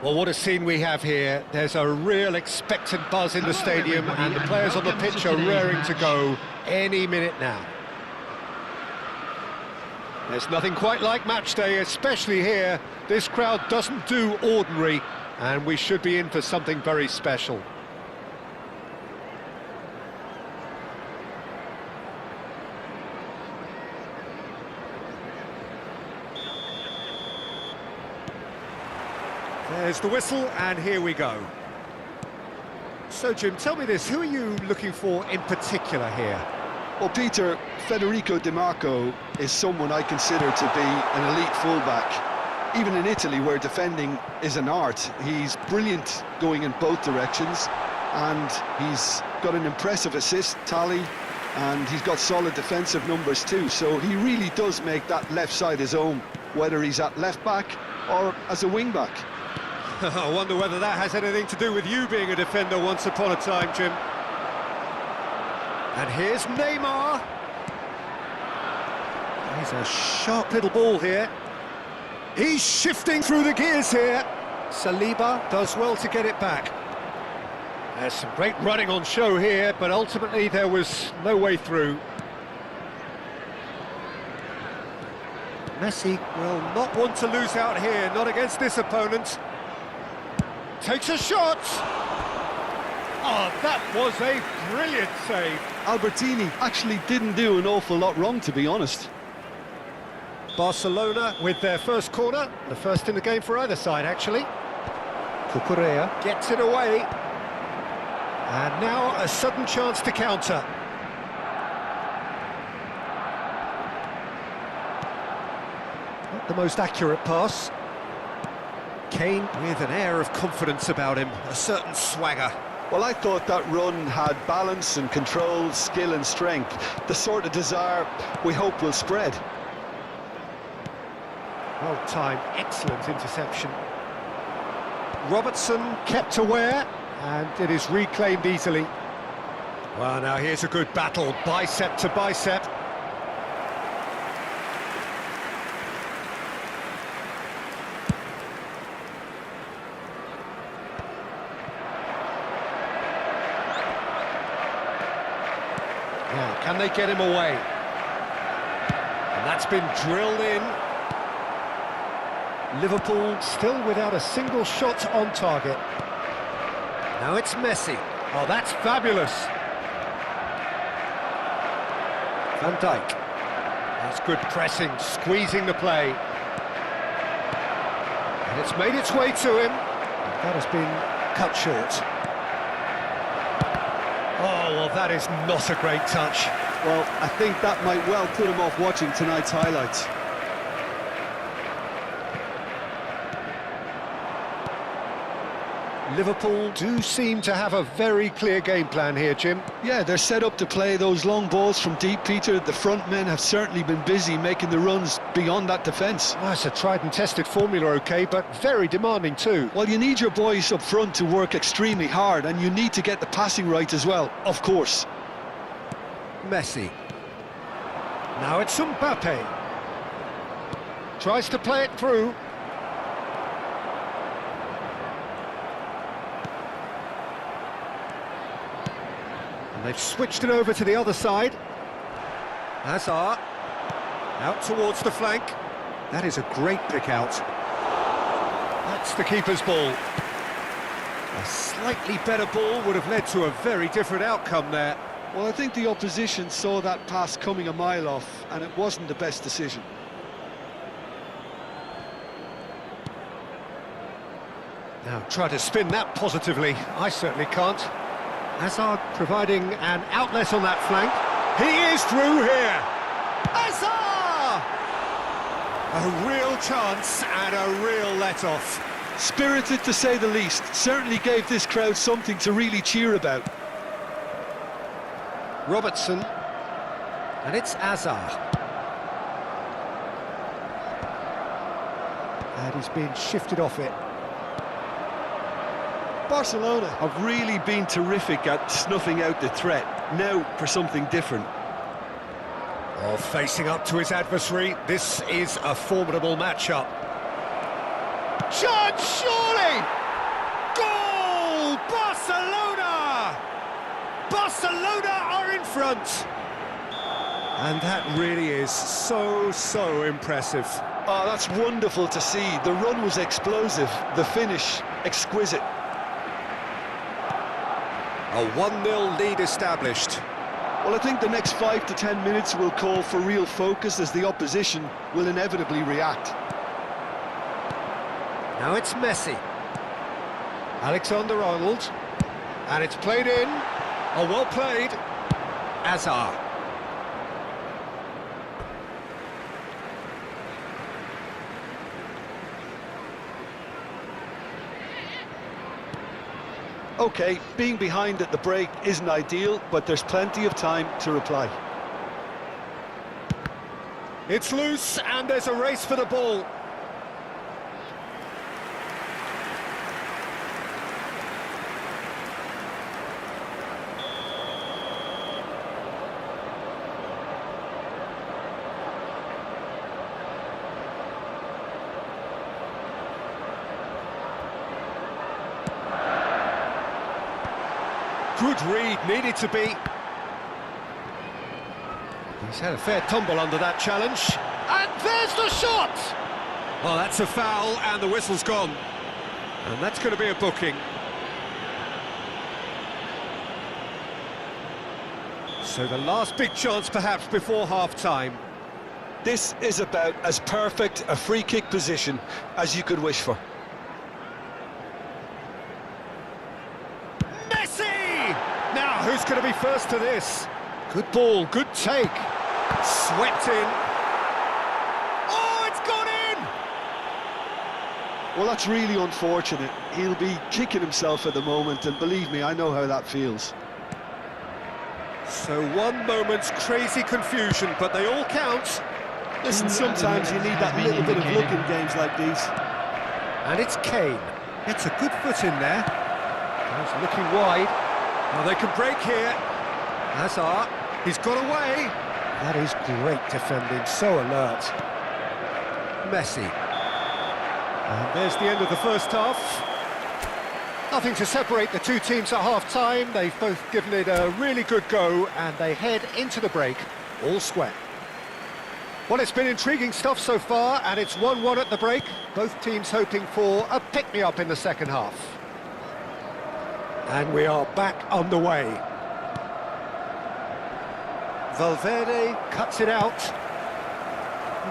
Well, what a scene we have here. There's a real expectant buzz in the stadium and the players on the pitch are raring to go any minute now. There's nothing quite like match day, especially here. This crowd doesn't do ordinary, and we should be in for something very special. There's the whistle, and here we go. So, Jim, tell me this, who are you looking for in particular here? Well, Peter, Federico Di Marco is someone I consider to be an elite fullback. Even in Italy, where defending is an art, he's brilliant going in both directions, and he's got an impressive assist tally, and he's got solid defensive numbers too, so he really does make that left side his own, whether he's at left-back or as a wing-back. I wonder whether that has anything to do with you being a defender once upon a time, Jim. And here's Neymar. He's a sharp little ball here. He's shifting through the gears here. Saliba does well to get it back. There's some great running on show here, but ultimately there was no way through. Messi will not want to lose out here, not against this opponent. Takes a shot! Oh, that was a brilliant save. Albertini actually didn't do an awful lot wrong, to be honest. Barcelona with their first corner, the first in the game for either side, actually. Cucurella gets it away. And now a sudden chance to counter. Not the most accurate pass. Kane with an air of confidence about him, a certain swagger. Well, I thought that run had balance and control, skill and strength, the sort of desire we hope will spread. Well timed, excellent interception. Robertson kept aware, and it is reclaimed easily. Well, now here's a good battle, bicep to bicep. Now, can they get him away? And that's been drilled in. Liverpool still without a single shot on target. Now it's Messi. Oh, that's fabulous. Van Dijk. That's good pressing, squeezing the play. And it's made its way to him. That has been cut short. Oh, well, that is not a great touch. Well, I think that might well put him off watching tonight's highlights. Liverpool do seem to have a very clear game plan here, Jim. Yeah, they're set up to play those long balls from deep, Peter. The front men have certainly been busy making the runs beyond that defence. Well, it's a tried and tested formula, OK, but very demanding too. Well, you need your boys up front to work extremely hard, and you need to get the passing right as well, of course. Messi. Now it's Mbappe. Tries to play it through. They've switched it over to the other side. Hazard, out towards the flank. That is a great pick out. That's the keeper's ball. A slightly better ball would have led to a very different outcome there. Well, I think the opposition saw that pass coming a mile off, and it wasn't the best decision. Now, try to spin that positively. I certainly can't. Hazard providing an outlet on that flank. He is through here. Hazard! A real chance and a real let-off. Spirited to say the least. Certainly gave this crowd something to really cheer about. Robertson. And it's Hazard. And he's being shifted off it. Barcelona have really been terrific at snuffing out the threat. Now for something different. Oh, facing up to his adversary, this is a formidable matchup. chance, surely! Goal! Barcelona! Barcelona are in front! And that really is so impressive. Oh, that's wonderful to see. The run was explosive, the finish exquisite. A 1-0 lead established. Well, I think the next 5 to 10 minutes will call for real focus as the opposition will inevitably react. Now it's Messi. Alexander-Arnold. And it's played in. Oh, well played. Hazard. OK, being behind at the break isn't ideal, but there's plenty of time to reply. It's loose, and there's a race for the ball. Good read, needed to be. He's had a fair tumble under that challenge. And there's the shot! Well, that's a foul, and the whistle's gone. And that's going to be a booking. So the last big chance, perhaps, before half-time. This is about as perfect a free-kick position as you could wish for. Now, who's going to be first to this? Good ball, good take. Swept in. Oh, it's gone in! Well, that's really unfortunate. He'll be kicking himself at the moment, and believe me, I know how that feels. So one moment's crazy confusion, but they all count. Listen, sometimes you need that little bit of luck in games like these. And it's Kane. Gets a good foot in there. He's looking wide. Well, they can break here. Hazard, he's got away. That is great defending, so alert. Messi. And there's the end of the first half. Nothing to separate the two teams at half-time. They've both given it a really good go, and they head into the break all square. Well, it's been intriguing stuff so far, and it's 1-1 at the break. Both teams hoping for a pick-me-up in the second half. And we are back underway. Valverde cuts it out.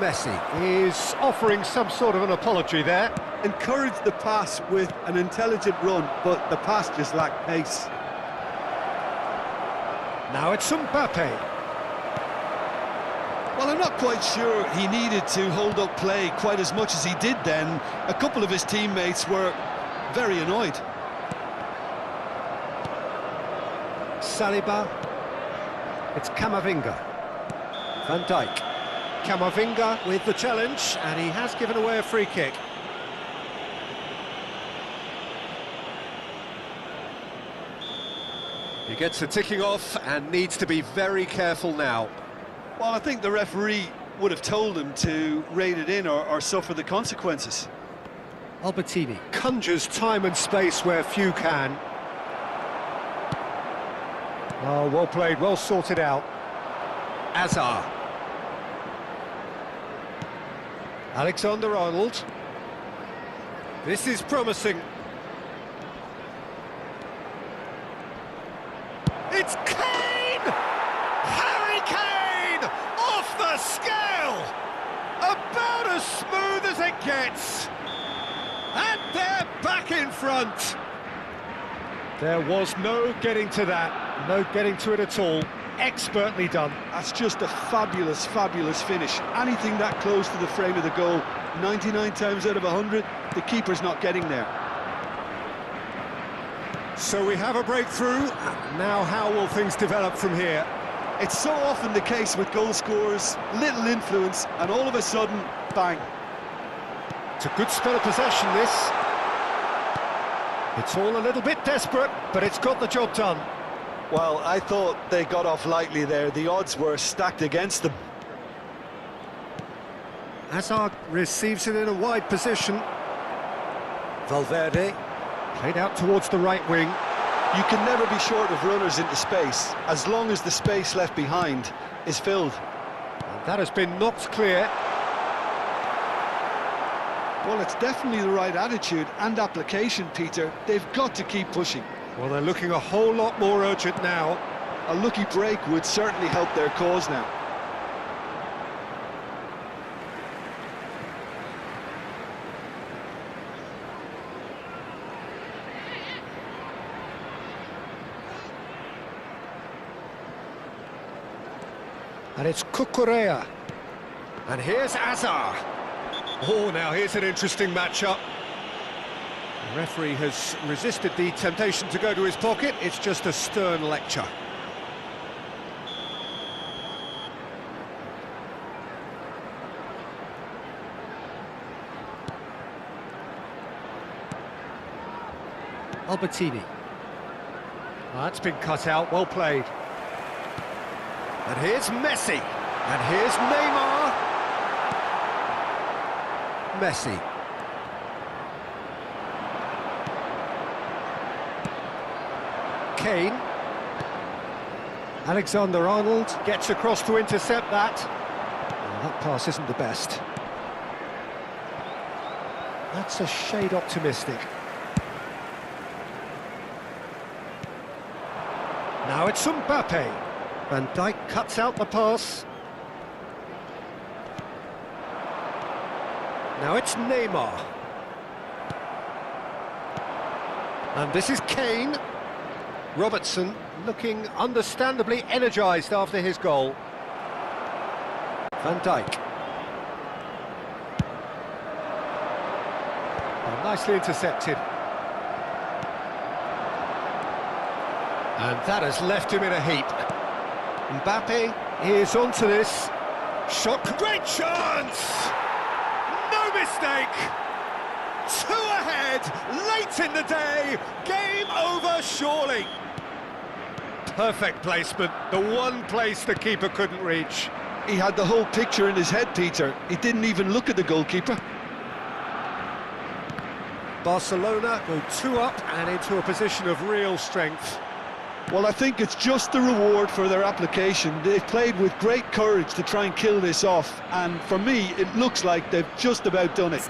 Messi is offering some sort of an apology there. Encouraged the pass with an intelligent run, but the pass just lacked pace. Now it's Mbappe. Well, I'm not quite sure he needed to hold up play quite as much as he did then. A couple of his teammates were very annoyed. Saliba. It's Camavinga. Van Dijk. Camavinga with the challenge, and he has given away a free kick. He gets the ticking off and needs to be very careful now. Well, I think the referee would have told him to rein it in or suffer the consequences. Albertini conjures time and space where few can. Oh, well played, well sorted out. Hazard. Alexander-Arnold. This is promising. It's Kane! Harry Kane! Off the scale! About as smooth as it gets! And they're back in front! There was no getting to that, no getting to it at all. Expertly done. That's just a fabulous, fabulous finish. Anything that close to the frame of the goal, 99 times out of 100, the keeper's not getting there. So we have a breakthrough. Now how will things develop from here? It's so often the case with goal scorers, little influence, and all of a sudden, bang. It's a good spell of possession, this. It's all a little bit desperate, but it's got the job done. Well, I thought they got off lightly there. The odds were stacked against them. Hazard receives it in a wide position. Valverde, played out towards the right wing. You can never be short of runners into space, as long as the space left behind is filled. And that has been knocked clear. Well, it's definitely the right attitude and application, Peter. They've got to keep pushing. Well, they're looking a whole lot more urgent now. A lucky break would certainly help their cause now. And it's Cucurella. And here's Azar. Oh, now here's an interesting matchup. The referee has resisted the temptation to go to his pocket. It's just a stern lecture. Albertini. That's been cut out, well played. And here's Messi. And here's Neymar. Messi. Kane. Alexander-Arnold gets across to intercept that. Well, that pass isn't the best. That's a shade optimistic. Now it's Mbappe. Van Dijk cuts out the pass. Now it's Neymar. And this is Kane. Robertson looking understandably energised after his goal. Van Dijk. Oh, nicely intercepted. And that has left him in a heap. Mbappe is onto this. Shot, great chance! No mistake! 2 ahead, late in the day, game over surely. Perfect placement, the one place the keeper couldn't reach. He had the whole picture in his head, Peter. He didn't even look at the goalkeeper. Barcelona go 2 up and into a position of real strength. Well, I think it's just the reward for their application. They've played with great courage to try and kill this off, and for me, it looks like they've just about done it.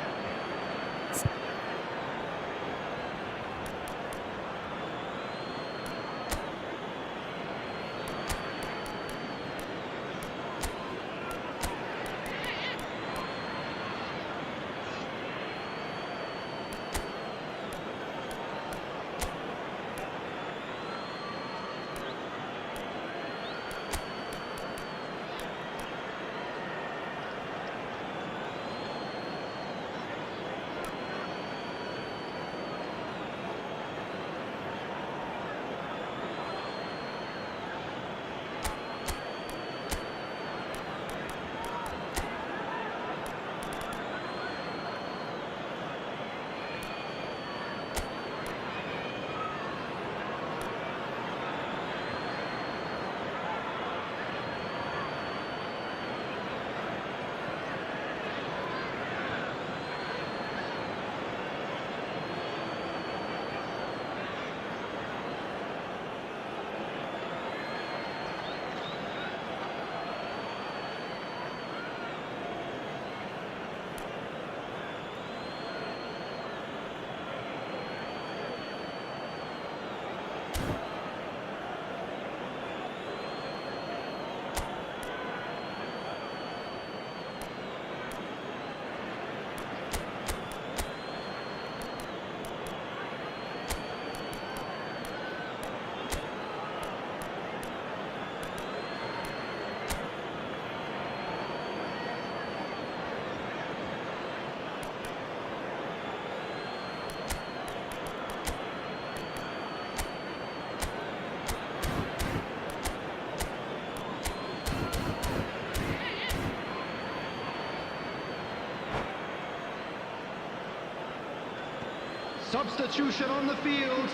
Substitution on the field.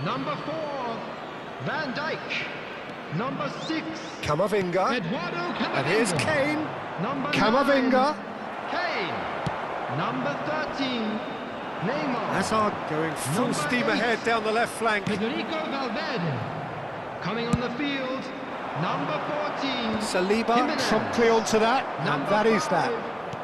Number 4, Van Dijk. Number 6, Camavinga. Eduardo Camavinga. And here's Kane. Number Camavinga. 9, Kane. Number 13, Neymar. Hazard going full Number steam 8. ahead down the left flank. Federico Valverde. Coming on the field, number 14. Saliba Jimenez. promptly onto that, and Number that is that.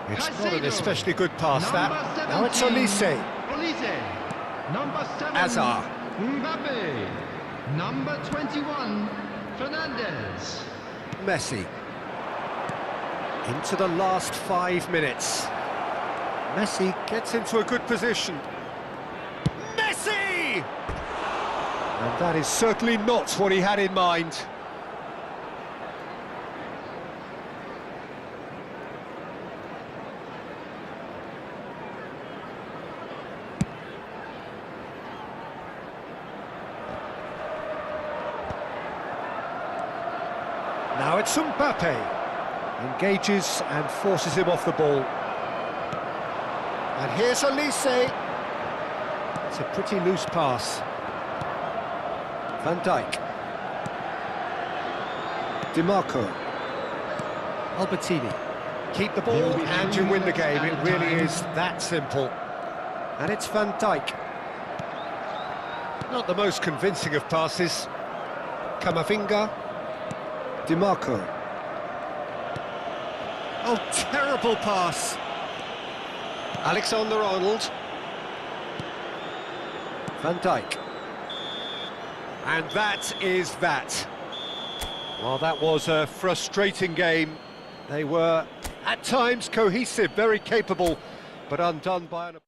5, It's not an Caicedo. especially good pass, that. Number Now it's 17, Olise. Olise. Number 7, Hazard. Mbappe. Number 21, Fernandez. Messi. Into the last 5 minutes. Messi gets into a good position. Messi! And that is certainly not what he had in mind. Now it's Mbappe. Engages and forces him off the ball. And here's Olise. It's a pretty loose pass. Van Dijk. DiMarco. Albertini. Keep the ball and you win the game. It really is that simple. And it's Van Dijk. Not the most convincing of passes. Camavinga. DiMarco. Oh, terrible pass. Alexander-Arnold. Van Dijk. And that is that. Well, that was a frustrating game. They were, at times, cohesive, very capable, but undone by an...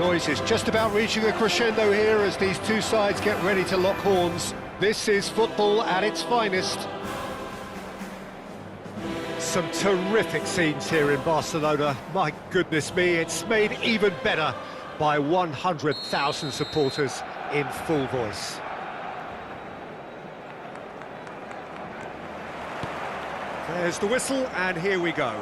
noise is just about reaching a crescendo here as these two sides get ready to lock horns. This is football at its finest. Some terrific scenes here in Barcelona. My goodness me, it's made even better by 100,000 supporters in full voice. There's the whistle, and here we go.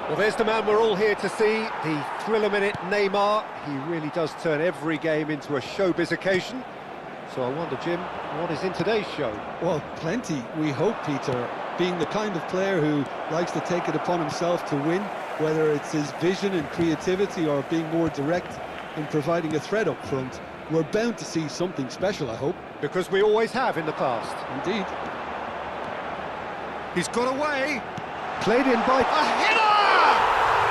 Well, there's the man we're all here to see, the thriller-minute Neymar. He really does turn every game into a showbiz occasion. So I wonder, Jim, what is in today's show? Well, plenty, we hope, Peter. Being the kind of player who likes to take it upon himself to win, whether it's his vision and creativity or being more direct in providing a threat up front, we're bound to see something special, I hope. Because we always have in the past. Indeed. He's got away. Played in by... A header!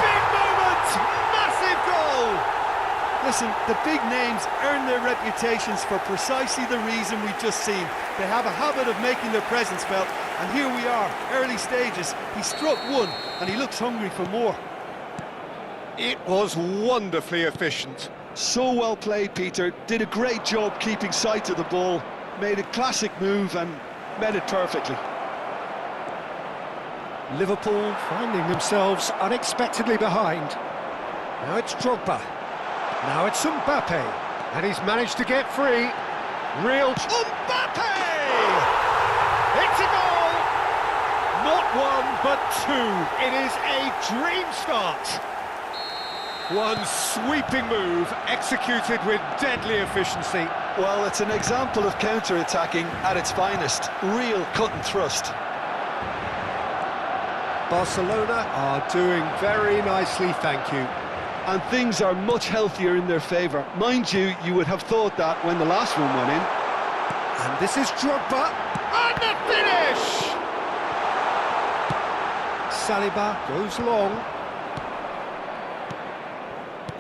Big moment! Massive goal! Listen, the big names earn their reputations for precisely the reason we've just seen. They have a habit of making their presence felt, and here we are, early stages. He struck one, and he looks hungry for more. It was wonderfully efficient. So well played, Peter. Did a great job keeping sight of the ball. Made a classic move and met it perfectly. Liverpool finding themselves unexpectedly behind. Now it's Drogba. Now it's Mbappe. And he's managed to get free. Real... Mbappe! It's a goal! Not one, but two. It is a dream start. One sweeping move, executed with deadly efficiency. Well, it's an example of counter-attacking at its finest. Real cut and thrust. Barcelona are doing very nicely, thank you. And things are much healthier in their favour. Mind you, you would have thought that when the last one went in. And this is Drogba, and the finish! Saliba goes long.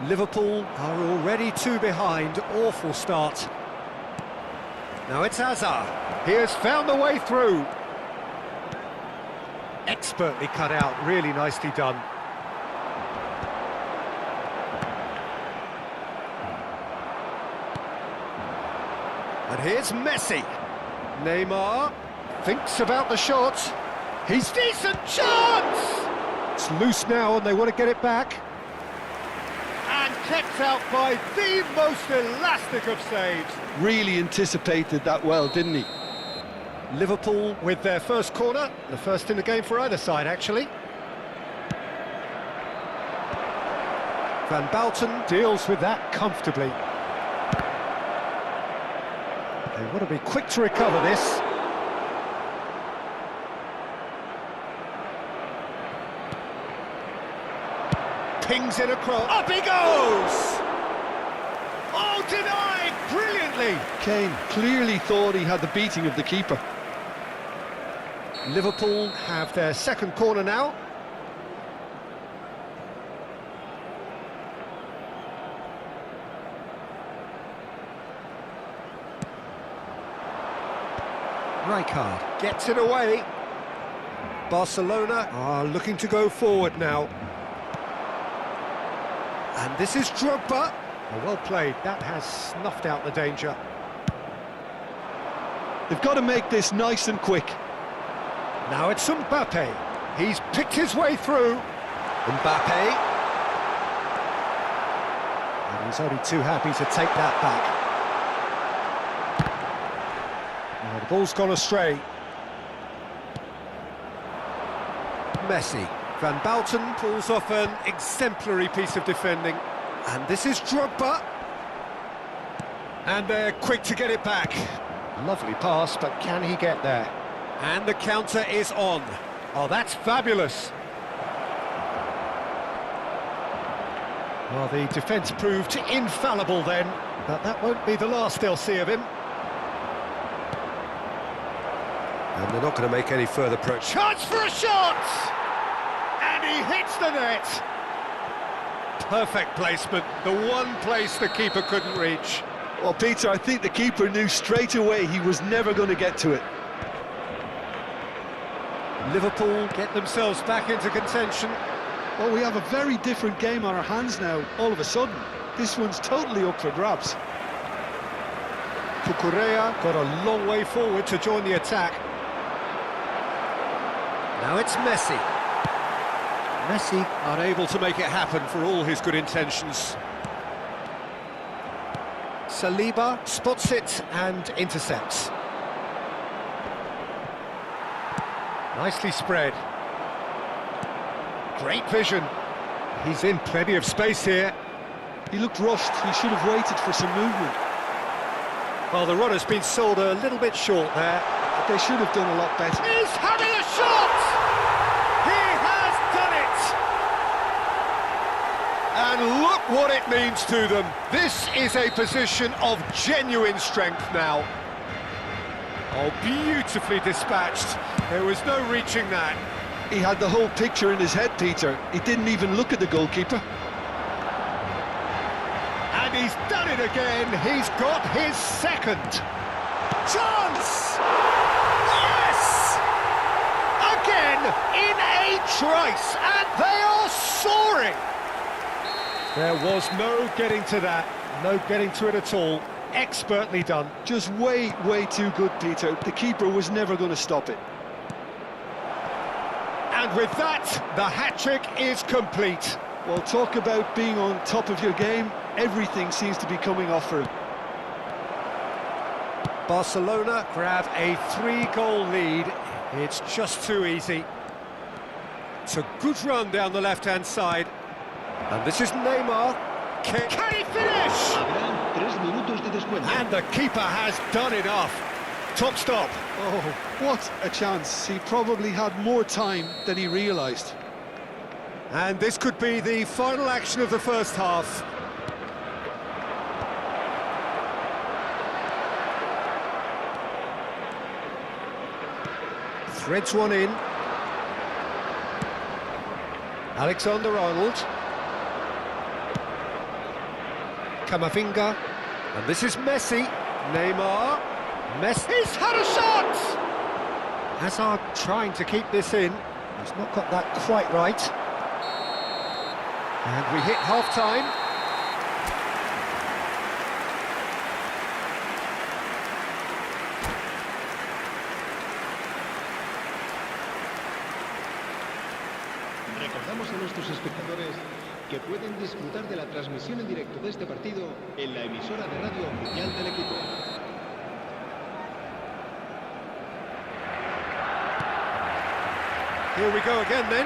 Liverpool are already two behind, awful start. Now it's Hazard, he has found the way through. Expertly cut out, really nicely done. And here's Messi. Neymar thinks about the shot. He's decent chance! It's loose now and they want to get it back. And kept out by the most elastic of saves. Really anticipated that well, didn't he? Liverpool with their first corner, the first in the game for either side, actually. Van Bouten deals with that comfortably. They want to be quick to recover this. Pings it across. Up he goes! Oh, denied brilliantly! Kane clearly thought he had the beating of the keeper. Liverpool have their second corner now. Rijkaard gets it away. Barcelona are looking to go forward now. And this is Drogba. Oh, well played, that has snuffed out the danger. They've got to make this nice and quick. Now it's Mbappe. He's picked his way through. Mbappe. And he's only too happy to take that back. Now the ball's gone astray. Messi. Van Bouten pulls off an exemplary piece of defending. And this is Drogba. And they're quick to get it back. Lovely pass, but can he get there? And the counter is on. Oh, that's fabulous. Well, the defence proved infallible then, but that won't be the last they'll see of him. And they're not going to make any further approach. Chance for a shot! And he hits the net. Perfect placement, the one place the keeper couldn't reach. Well, Peter, I think the keeper knew straight away he was never going to get to it. Liverpool get themselves back into contention. Well, we have a very different game on our hands now, all of a sudden. This one's totally up for grabs. Cucurella got a long way forward to join the attack. Now it's Messi. Messi unable to make it happen for all his good intentions. Saliba spots it and intercepts. Nicely spread. Great vision. He's in plenty of space here. He looked rushed. He should have waited for some movement. Well, the runner's been sold a little bit short there. They should have done a lot better. He's having a shot! He has done it! And look what it means to them. This is a position of genuine strength now. Oh, beautifully dispatched. There was no reaching that. He had the whole picture in his head, Peter. He didn't even look at the goalkeeper. And he's done it again. He's got his second. Chance! Yes! Again, in a trice, and they are soaring. There was no getting to that, no getting to it at all. Expertly done. Just way too good, Peter. The keeper was never going to stop it. And with that, the hat-trick is complete. Well, talk about being on top of your game. Everything seems to be coming off for him. Barcelona grab a 3-goal lead. It's just too easy. It's a good run down the left-hand side. And this is Neymar. Can he finish? And the keeper has done enough. Top stop. Oh, what a chance. He probably had more time than he realised. And this could be the final action of the first half. Threads one in. Alexander-Arnold. Camavinga. And this is Messi. Neymar. Messi's had a shot! Hazard trying to keep this in. He's not got that quite right. And we hit half-time. Recordamos a nuestros espectadores que pueden disfrutar de la transmisión en directo de este partido en la emisora de radio oficial del equipo. Here we go again then.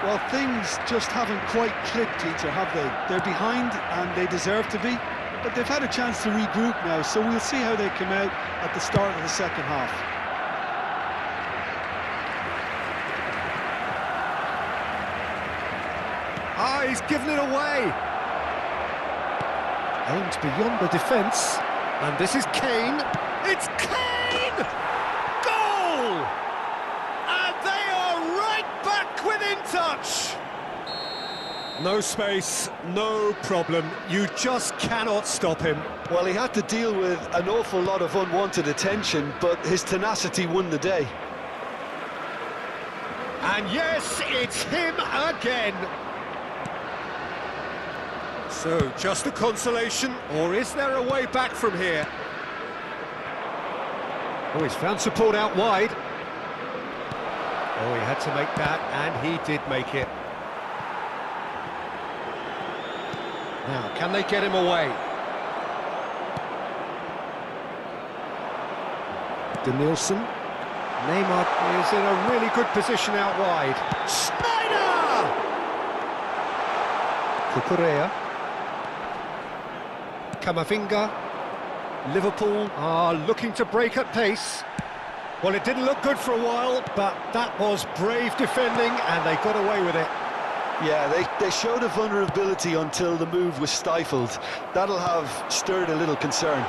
Well, things just haven't quite clicked, Peter, have they? They're behind and they deserve to be, but they've had a chance to regroup now, so we'll see how they come out at the start of the second half. Ah, he's given it away. Aimed beyond the defence. And this is Kane. It's Kane! Goal! And they are right back within touch. No space, no problem. You just cannot stop him. Well, he had to deal with an awful lot of unwanted attention, but his tenacity won the day. And yes, it's him again. So, just a consolation, or is there a way back from here? Oh, he's found support out wide. Oh, he had to make that, and he did make it. Now, can they get him away? Denilson. Neymar is in a really good position out wide. Schneider! Cucurella. Camavinga. Liverpool are looking to break at pace. Well, it didn't look good for a while, but that was brave defending, and they got away with it. Yeah, they showed a vulnerability until the move was stifled. That'll have stirred a little concern.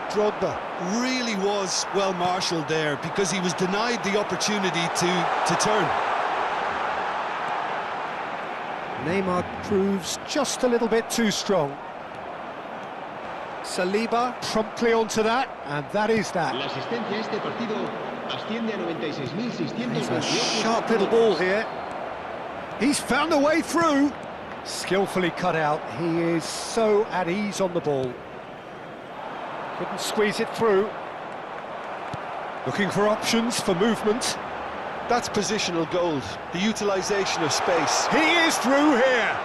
Drogba really was well marshalled there because he was denied the opportunity to turn. Neymar proves just a little bit too strong. Saliba promptly onto that, and that is that. La asistencia a este partido Asciende a 96.628. It's a sharp little ball here. He's found a way through. Skillfully cut out. He is so at ease on the ball. Couldn't squeeze it through. Looking for options for movement. That's positional gold, the utilisation of space. He is through here.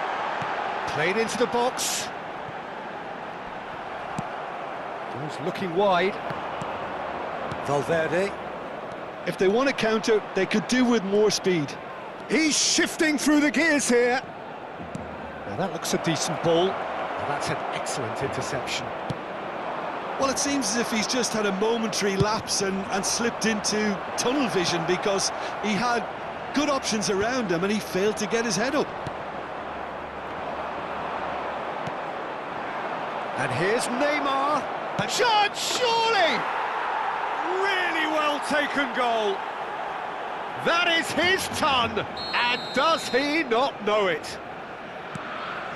Played into the box. Ball's looking wide. Valverde. If they want to counter, they could do with more speed. He's shifting through the gears here. Now that looks a decent ball. Now that's an excellent interception. Well, it seems as if he's just had a momentary lapse and slipped into tunnel vision, because he had good options around him and he failed to get his head up. And here's Neymar. A shot, surely! Really well taken goal. That is his ton, and does he not know it?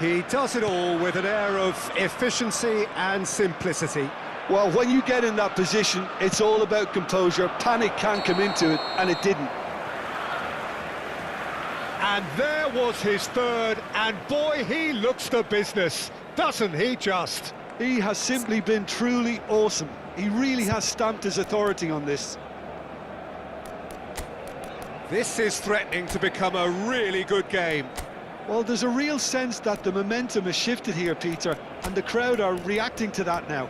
He does it all with an air of efficiency and simplicity. Well, when you get in that position, it's all about composure. Panic can come into it, and it didn't. And there was his third, and boy, he looks the business, doesn't he just? He has simply been truly awesome. He really has stamped his authority on this. This is threatening to become a really good game. Well, there's a real sense that the momentum has shifted here, Peter, and the crowd are reacting to that now.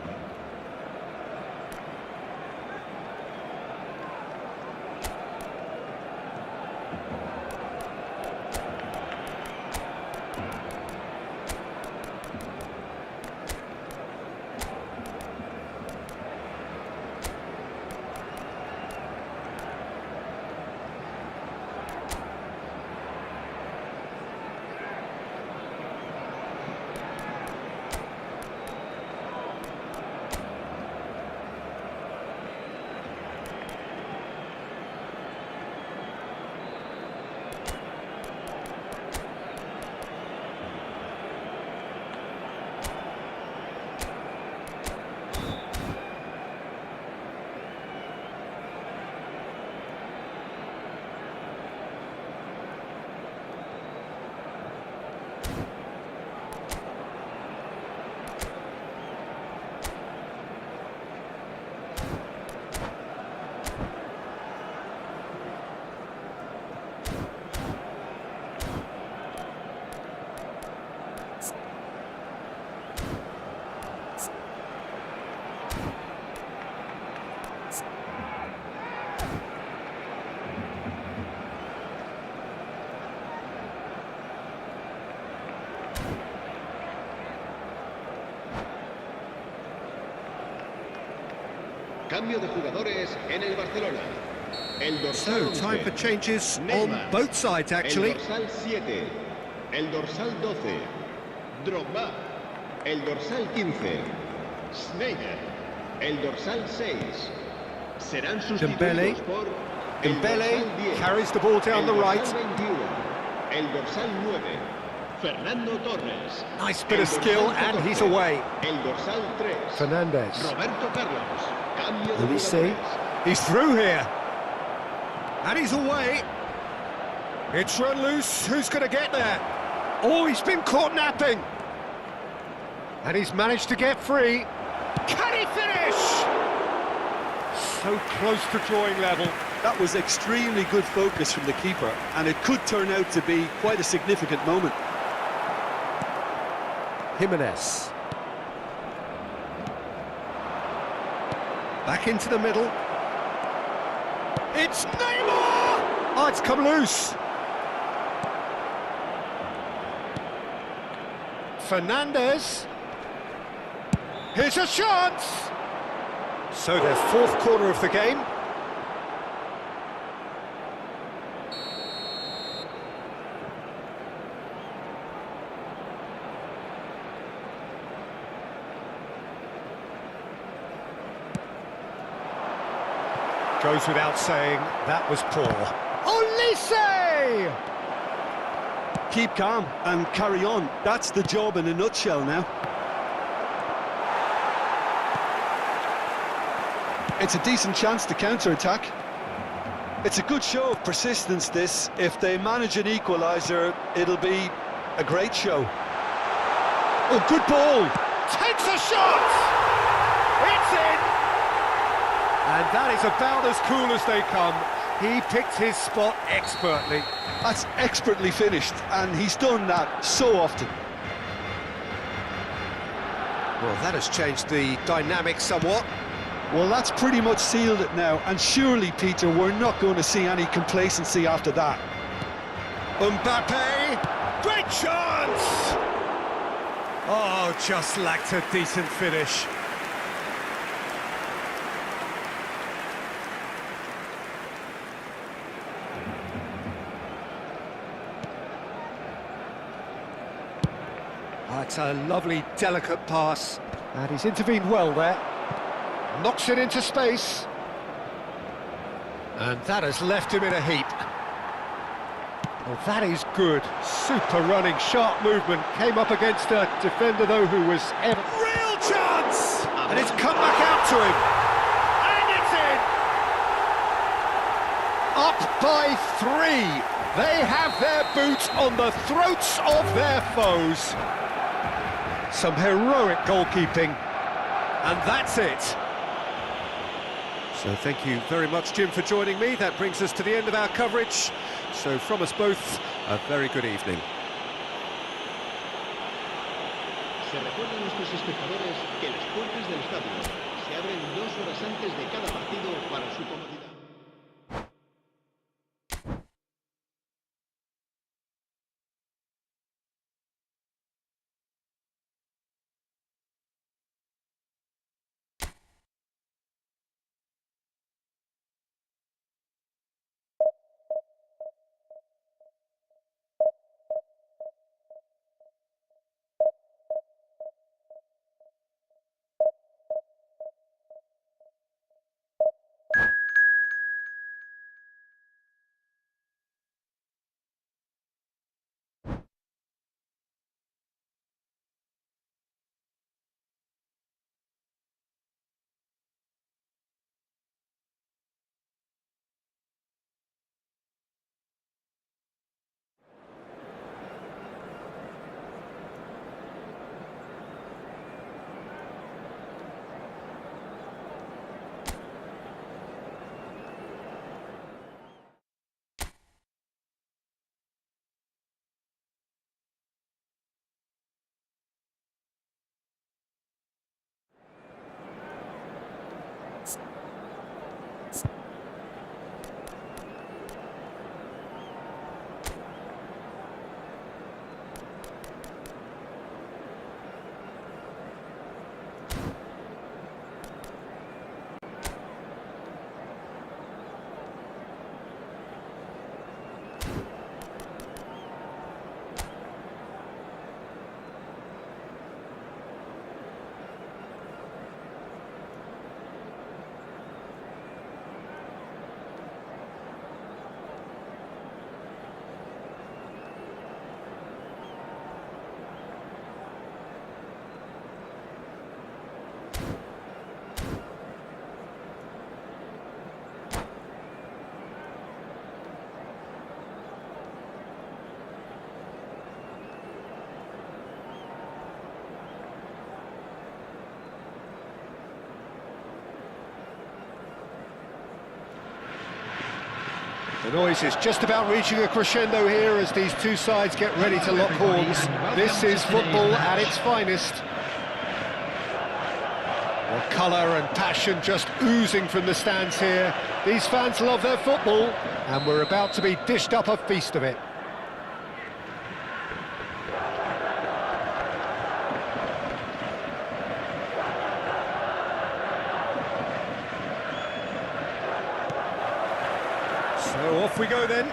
Cambio de jugadores en el Barcelona. El dorsal 11, time for changes on Neymar. both sides, actually. El dorsal 7, el dorsal 12, Drogba. El dorsal 15, Sneijder. El dorsal 6. Serán Dembele. sustituidos por el Dembele dorsal 10, carries the ball down the el right. dorsal 21, el dorsal 9, Fernando Torres. Nice bit El of skill, dorsal and 14, he's away. El dorsal 3, Fernandez. Roberto Carlos. Cambio de Ulisse. jugadores. He's through here. And he's away. It's run loose. Who's going to get there? Oh, he's been caught napping. And he's managed to get free. Can he finish? So close to drawing level. That was extremely good focus from the keeper, and it could turn out to be quite a significant moment. Jimenez. Back into the middle. It's Neymar! Oh, it's come loose. Fernandez. Here's a chance! So their fourth corner of the game. Goes without saying, that was poor. Ulisse! Keep calm and carry on. That's the job in a nutshell now. It's a decent chance to counter-attack. It's a good show of persistence, this. If they manage an equaliser, it'll be a great show. Oh, good ball! Takes a shot! It's in! And that is about as cool as they come. He picked his spot expertly. That's expertly finished, and he's done that so often. Well, that has changed the dynamic somewhat. Well, that's pretty much sealed it now, and surely, Peter, we're not going to see any complacency after that. Mbappe! Great chance! Oh, just lacked a decent finish. Oh, it's a lovely, delicate pass. And he's intervened well there. Knocks it into space. And that has left him in a heap. Well, that is good. Super running, sharp movement. Came up against a defender, though, who was... Real chance! And it's come back out to him. And it's in! Up by 3. They have their boot on the throats of their foes. Some heroic goalkeeping. And that's it. So thank you very much, Jim, for joining me. That brings us to the end of our coverage. So from us both, a very good evening. Se recuerda a nuestros espectadores que las puertas del estadio se abren 2 horas antes de cada partido para su comodidad. The noise is just about reaching a crescendo here as these two sides get ready to lock horns. This is football at its finest. Well, colour and passion just oozing from the stands here. These fans love their football, and we're about to be dished up a feast of it. So off we go then.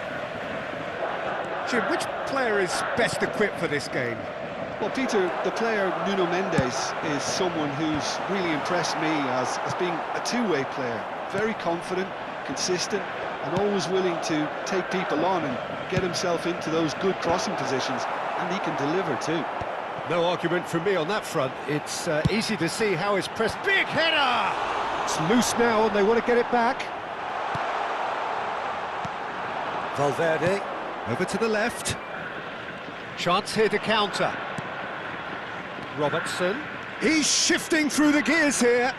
Jim, which player is best equipped for this game? Well, Peter, the player Nuno Mendes is someone who's really impressed me as being a two-way player. Very confident, consistent, and always willing to take people on and get himself into those good crossing positions, and he can deliver too. No argument from me on that front. It's easy to see how his press... Big header! It's loose now and they want to get it back. Valverde, over to the left. Chance here to counter. Robertson. He's shifting through the gears here.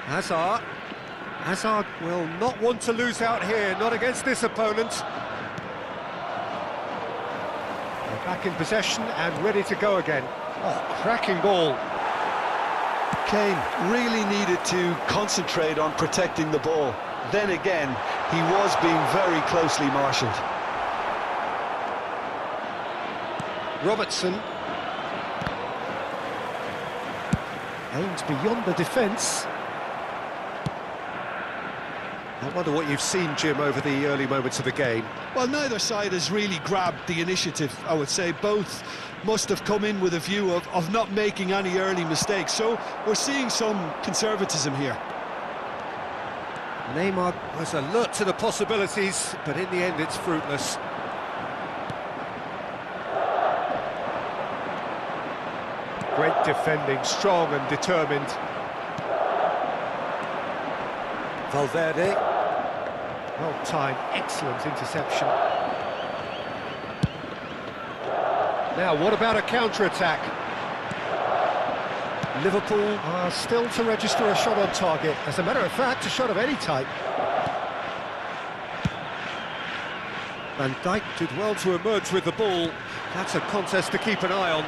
Hazard. Hazard will not want to lose out here, not against this opponent. They're back in possession and ready to go again. Oh, cracking ball. Kane really needed to concentrate on protecting the ball. Then again, he was being very closely marshalled. Robertson. Aims beyond the defence. I wonder what you've seen, Jim, over the early moments of the game. Well, neither side has really grabbed the initiative, I would say. Both must have come in with a view of not making any early mistakes. So we're seeing some conservatism here. Neymar was alert to the possibilities, but in the end it's fruitless. Great defending, strong and determined. Valverde. Well-timed, excellent interception. Now, what about a counter-attack? Liverpool are still to register a shot on target. As a matter of fact, a shot of any type. Van Dijk did well to emerge with the ball. That's a contest to keep an eye on.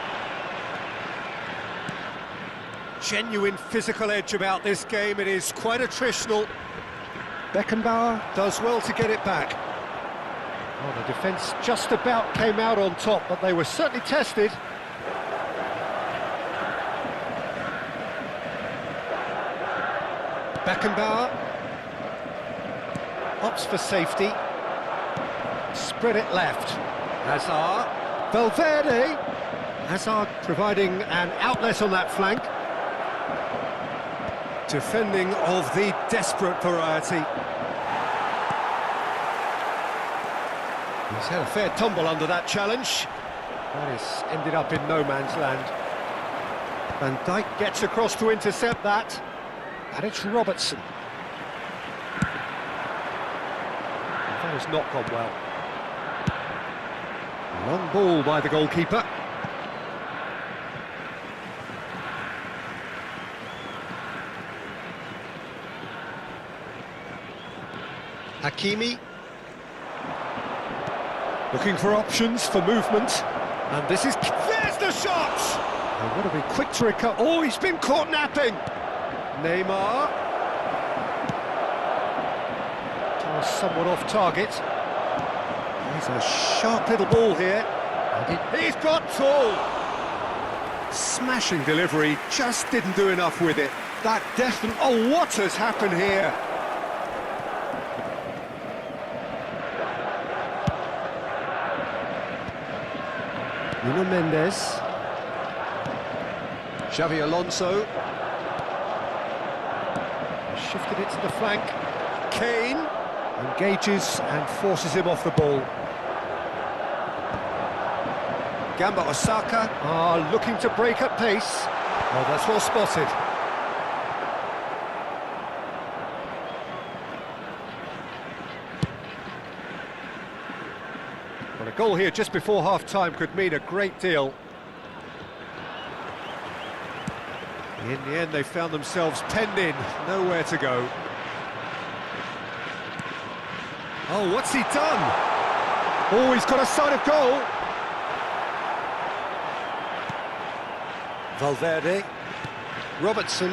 Genuine physical edge about this game. It is quite attritional. Beckenbauer does well to get it back. Oh, the defence just about came out on top, but they were certainly tested. Beckenbauer opts for safety. Spread it left. Hazard. Valverde. Hazard providing an outlet on that flank. Defending of the desperate variety. He's had a fair tumble under that challenge. That has ended up in no man's land. Van Dijk gets across to intercept that. And it's Robertson. That has not gone well. Long ball by the goalkeeper. Hakimi. Looking for options for movement. And this is... There's the shot! They've got to be quick to recover. Oh, he's been caught napping! Neymar. Toss somewhat off target. He's a sharp little ball here. And he's got tall! Smashing delivery, just didn't do enough with it. That definitely... Oh, what has happened here? Nuno Mendes. Xavi Alonso. Shifted it to the flank. Kane engages and forces him off the ball. Gamba Osaka are looking to break at pace. Oh, that's well spotted. Well, a goal here just before half-time could mean a great deal. In the end, they found themselves penned in, nowhere to go. Oh, what's he done? Oh, he's got a sight of goal. Valverde. Robertson.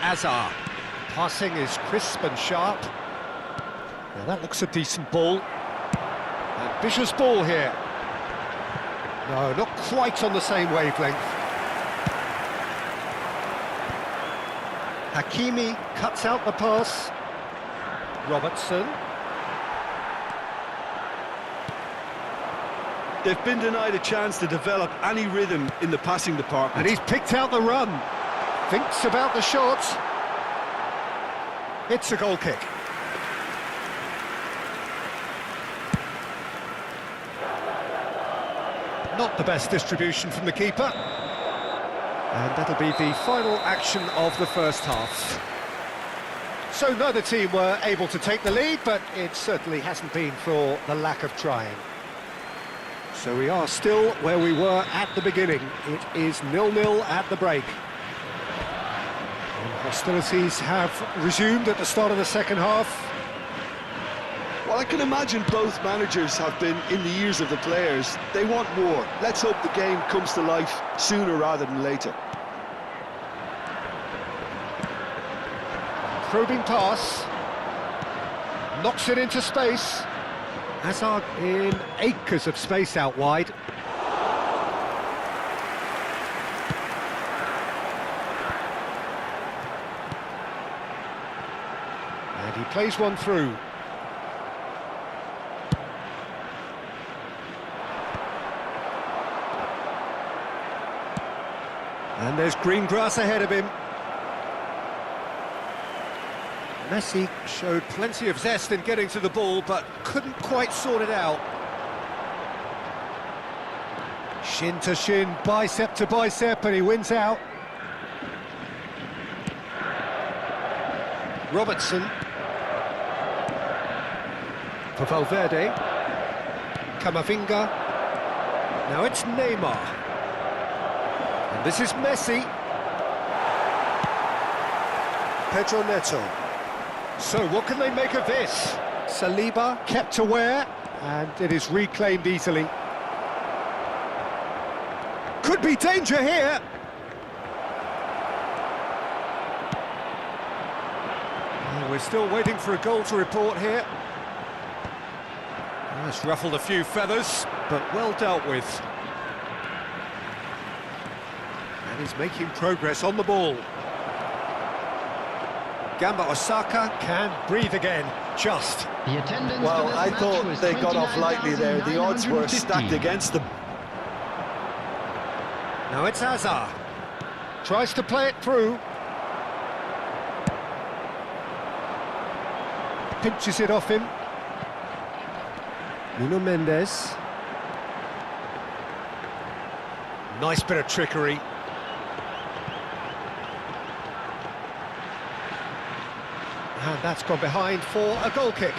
Hazard. Passing is crisp and sharp. Now that looks a decent ball. Ambitious ball here. No, not quite on the same wavelength. Hakimi cuts out the pass. Robertson. They've been denied a chance to develop any rhythm in the passing department. And he's picked out the run. Thinks about the shot. It's a goal kick. Not the best distribution from the keeper. And that'll be the final action of the first half. So neither team were able to take the lead, but it certainly hasn't been for the lack of trying. So we are still where we were at the beginning. It is 0-0 at the break. And hostilities have resumed at the start of the second half. Well, I can imagine both managers have been in the ears of the players. They want more. Let's hope the game comes to life sooner rather than later. Probing pass. Knocks it into space. Hazard in acres of space out wide. And he plays one through. And there's green grass ahead of him. Messi showed plenty of zest in getting to the ball, but couldn't quite sort it out. Shin to shin, bicep to bicep, and he wins out. Robertson. For Valverde. Camavinga. Now it's Neymar. And this is Messi. Pedro Neto. So what can they make of this? Saliba kept aware, and it is reclaimed easily. Could be danger here. Oh, we're still waiting for a goal to report here. Oh, it's ruffled a few feathers, but well dealt with. And he's making progress on the ball. Gamba Osaka can breathe again, just. The attendance Well, for this I match thought was they got off lightly there. The odds were 29,950. stacked against them. Now it's Hazard. Tries to play it through. Pinches it off him. Nuno Mendes. Nice bit of trickery. And that's gone behind for a goal kick.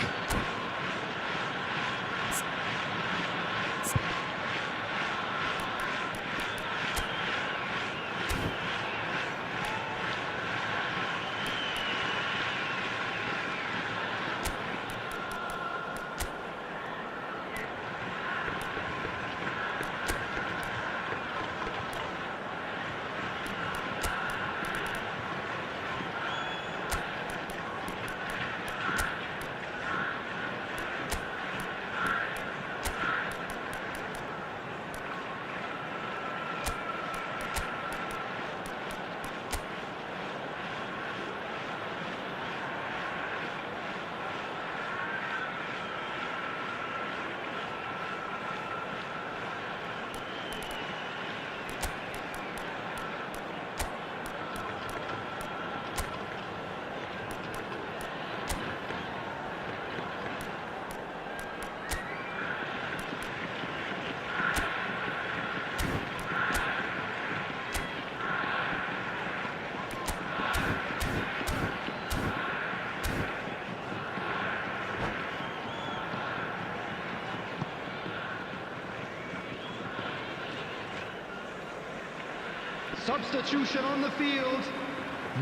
Substitution on the field.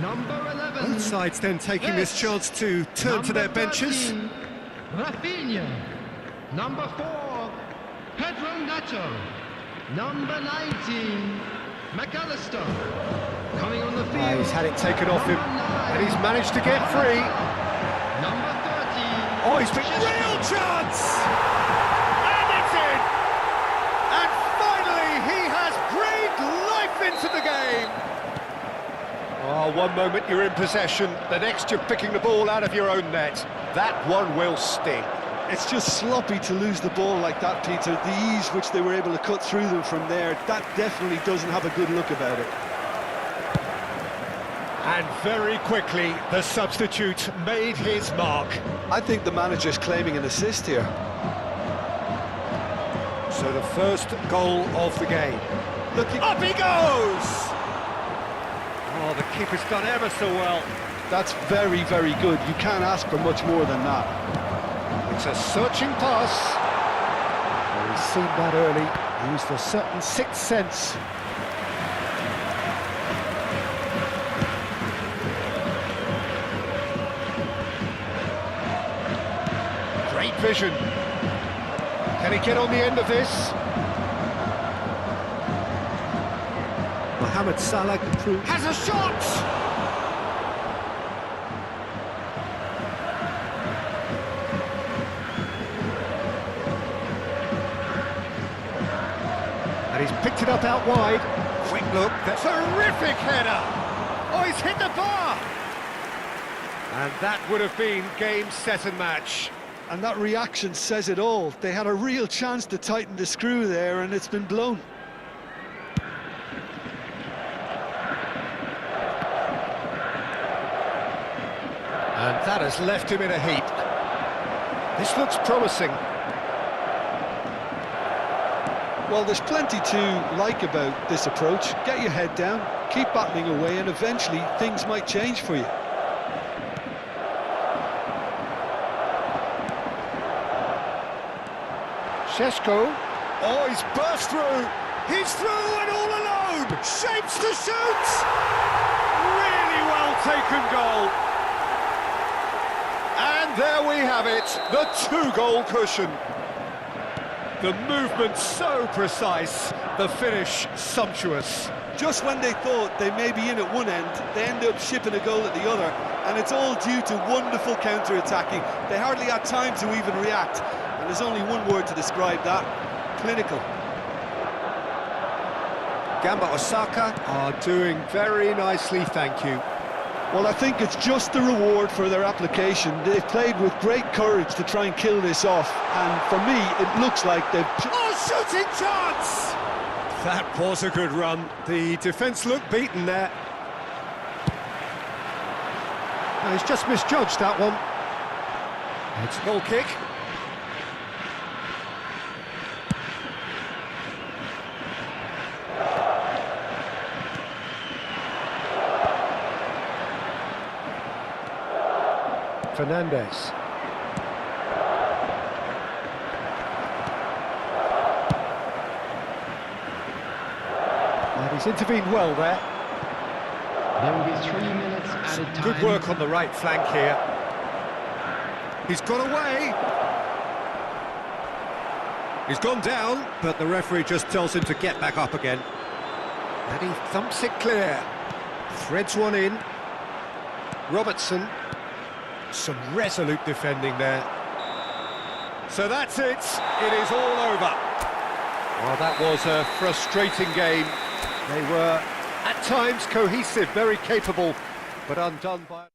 Number 11. Both sides then taking this chance to turn to their benches. 13, Rafinha. Number 4, Pedro Neto. Number 19, McAllister. Coming on the field. He's had it taken off him, Number 9, and he's managed to get free. Number 30. Oh, he's been real chance! And it's in! And finally, he has breathed life into the game! Oh, one moment you're in possession, the next you're picking the ball out of your own net. That one will sting. It's just sloppy to lose the ball like that, Peter. The ease which they were able to cut through them from there, that definitely doesn't have a good look about it. And very quickly, the substitute made his mark. I think the manager's claiming an assist here. So the first goal of the game. Looking up, he goes! Oh, the keeper's done ever so well. That's very, very good. You can't ask for much more than that. It's a searching pass. Well, he's seen that early, used a certain sixth sense. Great vision. Can he get on the end of this? Mohamed Salah can prove... Has a shot! And he's picked it up out wide. Quick look, that's a terrific header! Oh, he's hit the bar! And that would have been game, set and match. And that reaction says it all. They had a real chance to tighten the screw there, and it's been blown. And that has left him in a heap. This looks promising. Well, there's plenty to like about this approach. Get your head down, keep battling away, and eventually things might change for you. Šeško. Oh, he's burst through. He's through and all alone. Shapes to shoot. Really well taken goal. And there we have it, the two-goal cushion. The movement so precise, the finish sumptuous. Just when they thought they may be in at one end, they end up shipping a goal at the other, and it's all due to wonderful counter-attacking. They hardly had time to even react, and there's only one word to describe that: clinical. Gamba Osaka are doing very nicely, thank you. Well, I think it's just the reward for their application. They've played with great courage to try and kill this off, and for me, it looks like they've... Oh, shooting chance! That was a good run. The defence looked beaten there. Oh, he's just misjudged that one. It's a goal kick. Fernandez. And he's intervened well there. There will be 3 minutes added time. Good work on the right flank here. He's got away. He's gone down, but the referee just tells him to get back up again. And he thumps it clear. Threads one in. Robertson. Some resolute defending there. So that's it. It is all over. Well, that was a frustrating game. They were, at times, cohesive, very capable, but undone by...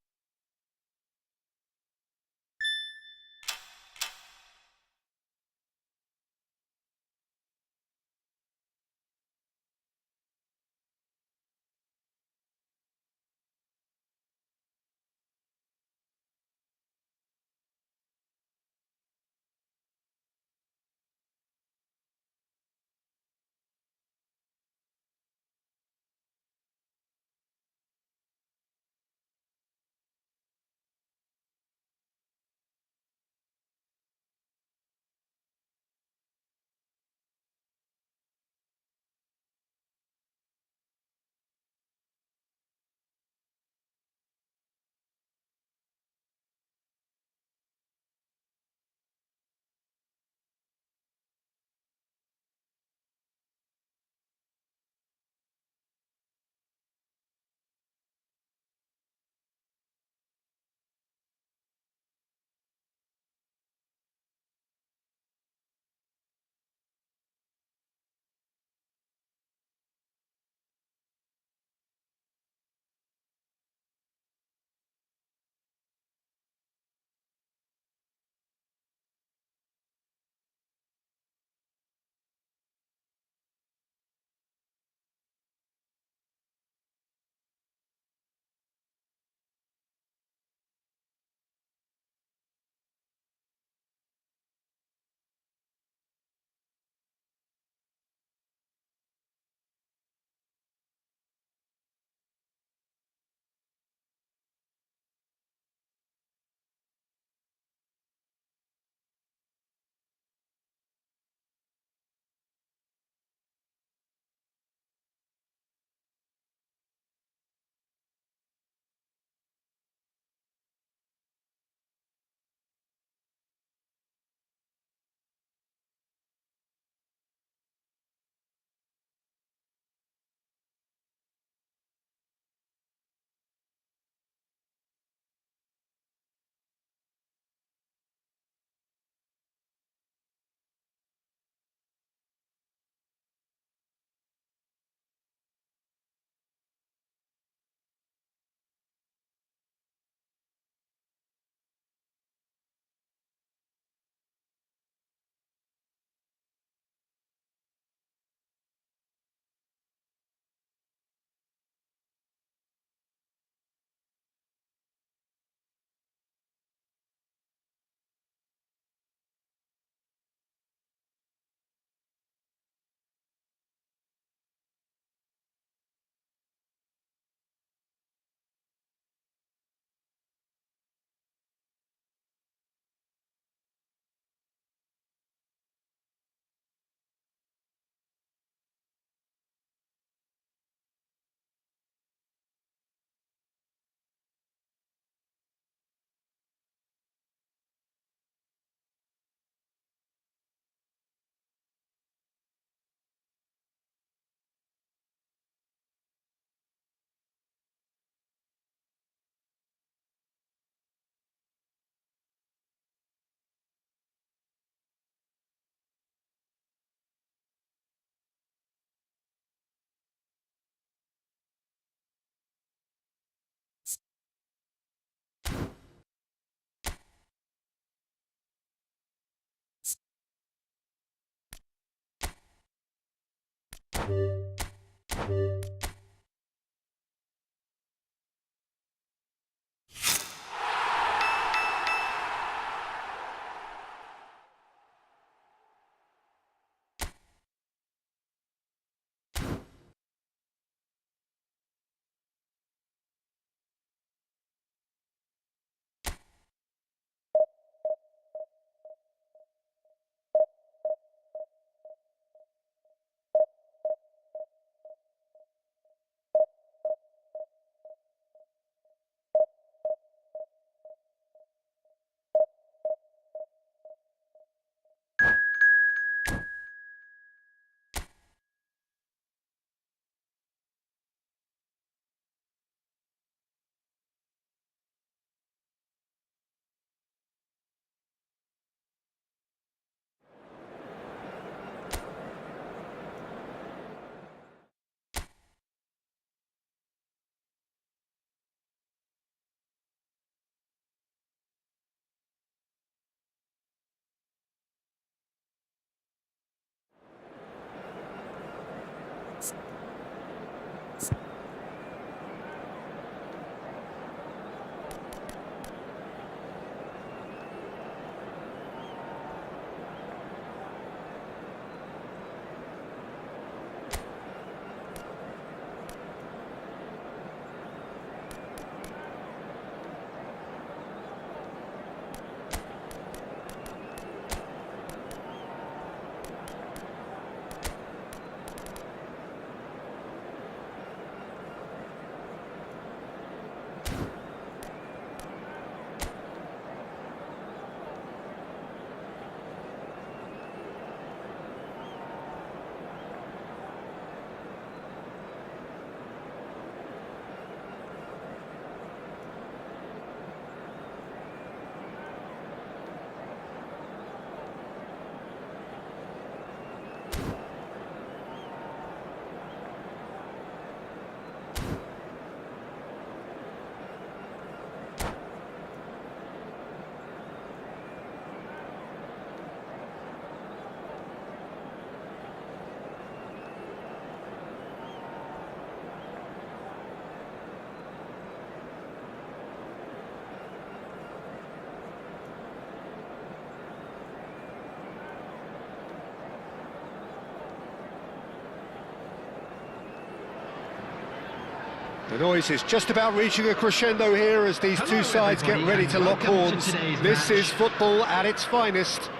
The noise is just about reaching a crescendo here as these two sides get ready to lock horns. This is football at its finest.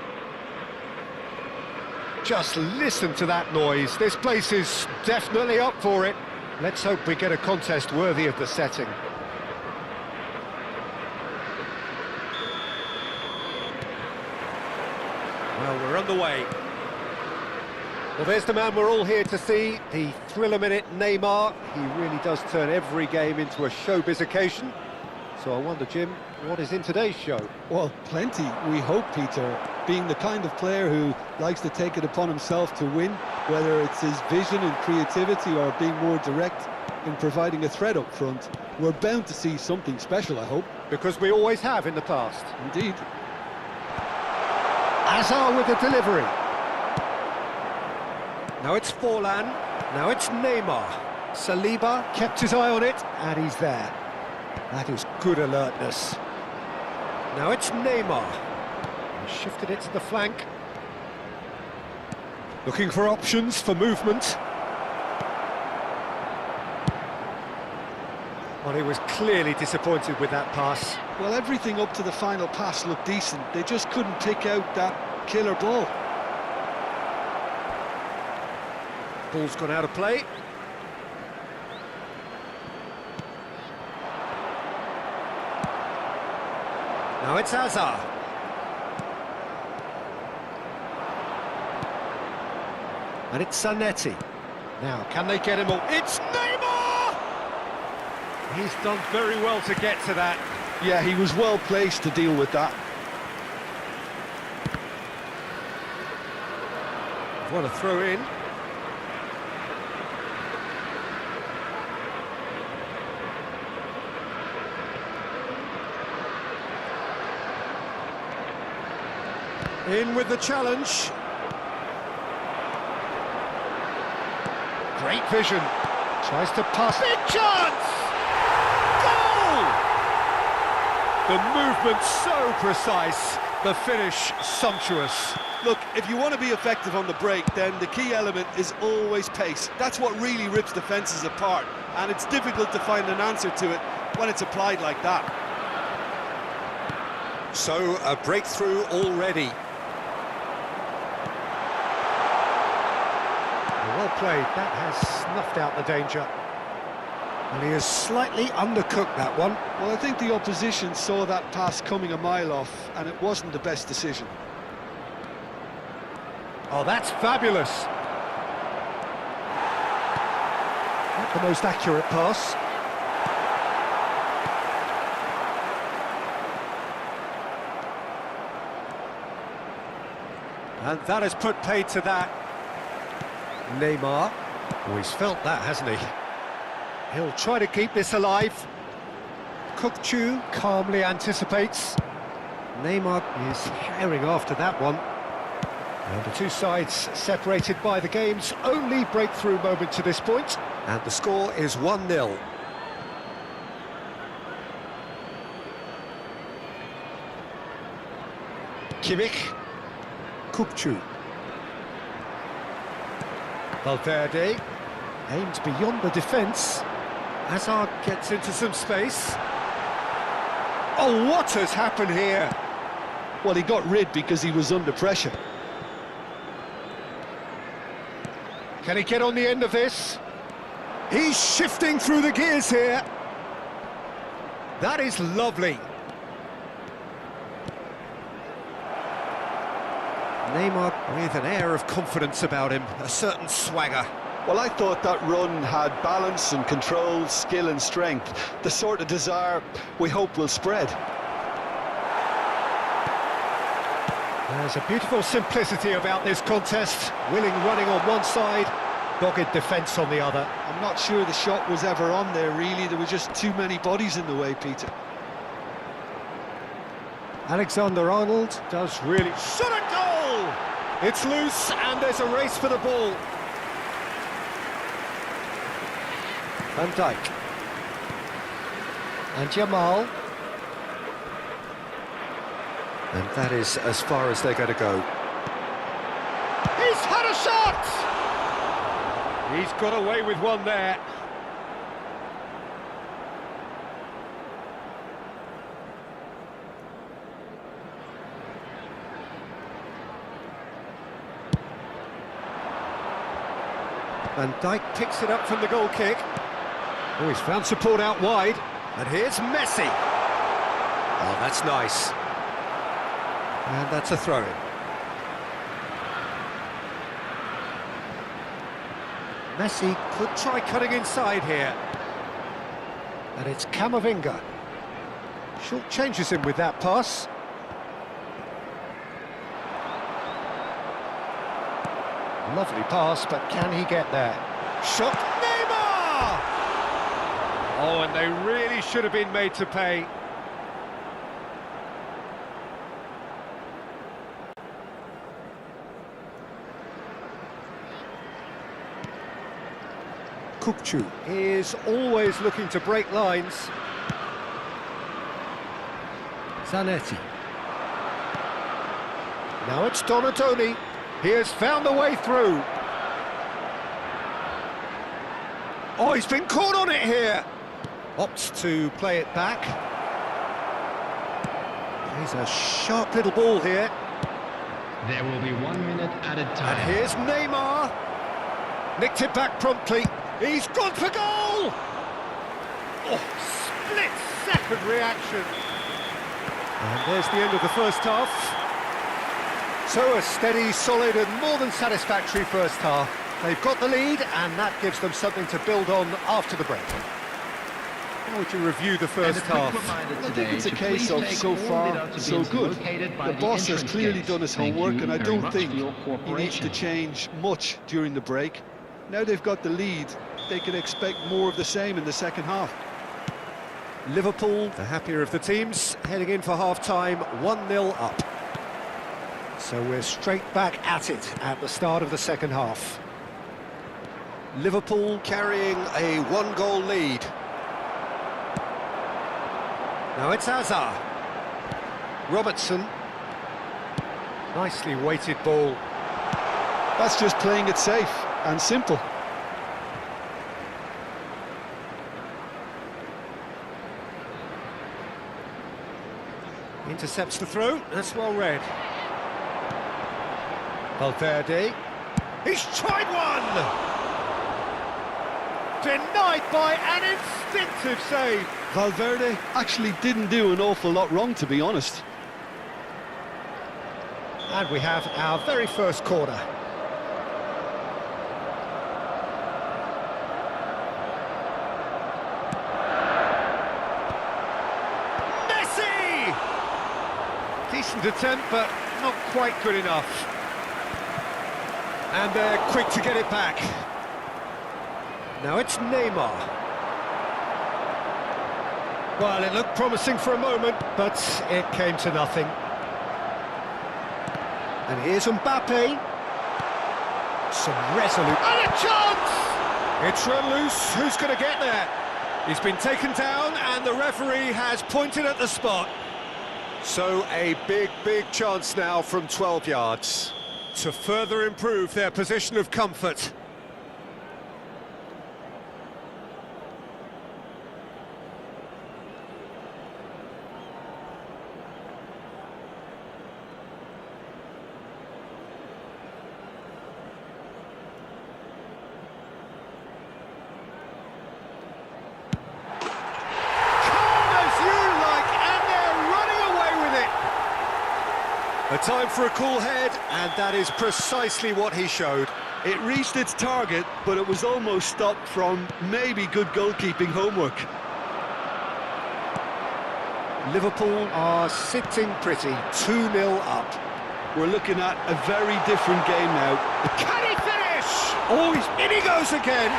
Just listen to that noise. This place is definitely up for it. Let's hope we get a contest worthy of the setting. Well, we're underway. Well, there's the man we're all here to see, the thriller-minute Neymar. He really does turn every game into a showbiz occasion. So I wonder, Jim, what is in today's show? Well, plenty, we hope, Peter. Being the kind of player who likes to take it upon himself to win, whether it's his vision and creativity or being more direct in providing a threat up front, we're bound to see something special, I hope. Because we always have in the past. Indeed. Hazard with the delivery. Now it's Forlan, now it's Neymar. Saliba kept his eye on it, and he's there. That is good alertness. Now it's Neymar. He shifted it to the flank. Looking for options for movement. Well, he was clearly disappointed with that pass. Well, everything up to the final pass looked decent. They just couldn't pick out that killer ball. Ball's gone out of play. Now it's Hazard. And it's Zanetti. Now, can they get him all? It's Neymar! He's done very well to get to that. Yeah, he was well placed to deal with that. What a throw in. In with the challenge. Great vision. Tries to pass. Big chance! Goal! The movement so precise, the finish sumptuous. Look, if you want to be effective on the break, then the key element is always pace. That's what really rips defences apart, and it's difficult to find an answer to it when it's applied like that. So, a breakthrough already. Well played, that has snuffed out the danger. And he has slightly undercooked that one. Well, I think the opposition saw that pass coming a mile off, and it wasn't the best decision. Oh, that's fabulous. Not the most accurate pass. And that has put paid to that. Neymar. Oh, he's felt that, hasn't he? He'll try to keep this alive. Kukçu calmly anticipates. Neymar is herring after that one. And the two sides separated by the game's only breakthrough moment to this point. And the score is 1-0. Kimmich. Kukçu. Valverde aims beyond the defence. Hazard gets into some space. Oh, what has happened here? Well, he got rid because he was under pressure. Can he get on the end of this? He's shifting through the gears here. That is lovely. Neymar with an air of confidence about him, a certain swagger. Well, I thought that run had balance and control, skill and strength, the sort of desire we hope will spread. There's a beautiful simplicity about this contest. Willing running on one side, dogged defence on the other. I'm not sure the shot was ever on there, really. There were just too many bodies in the way, Peter. Alexander-Arnold does really... Shot a goal! It's loose and there's a race for the ball. Van Dijk. And Jamal. And that is as far as they're going to go. He's had a shot! He's got away with one there. Van Dijk picks it up from the goal kick. Oh, he's found support out wide. And here's Messi. Oh, that's nice. And that's a throw-in. Messi could try cutting inside here. And it's Camavinga. Short changes him with that pass. Lovely pass, but can he get there? Shot, Neymar! Oh, and they really should have been made to pay. Kukçu is always looking to break lines. Zanetti. Now it's Donatoni. He has found a way through. Oh, he's been caught on it here. Opts to play it back. He's a sharp little ball here. There will be 1 minute added time. And here's Neymar. Nicked it back promptly. He's gone for goal! Oh, split-second reaction. And there's the end of the first half. So a steady, solid and more than satisfactory first half. They've got the lead and that gives them something to build on after the break. How would you review the first half? I think it's a case of so far, so good. The boss has clearly done his homework and I don't think he needs to change much during the break. Now they've got the lead, they can expect more of the same in the second half. Liverpool, the happier of the teams, heading in for half-time, 1-0 up. So we're straight back at it at the start of the second half. Liverpool carrying a one-goal lead. Now it's Hazard. Robertson. Nicely weighted ball. That's just playing it safe and simple. Intercepts the throw, that's well read. Valverde. He's tried one! Denied by an instinctive save. Valverde actually didn't do an awful lot wrong, to be honest. And we have our very first corner. Messi! Decent attempt, but not quite good enough. And they're quick to get it back. Now it's Neymar. Well, it looked promising for a moment, but it came to nothing. And here's Mbappe. Some resolute... And a chance! It's run loose. Who's going to get there? He's been taken down, and the referee has pointed at the spot. So a big, big chance now from 12 yards to further improve their position of comfort. A time for a cool head, and that is precisely what he showed. It reached its target, but it was almost stopped from maybe good goalkeeping homework. Liverpool are sitting pretty, 2-0 up. We're looking at a very different game now. Can he finish? Oh, in he goes again.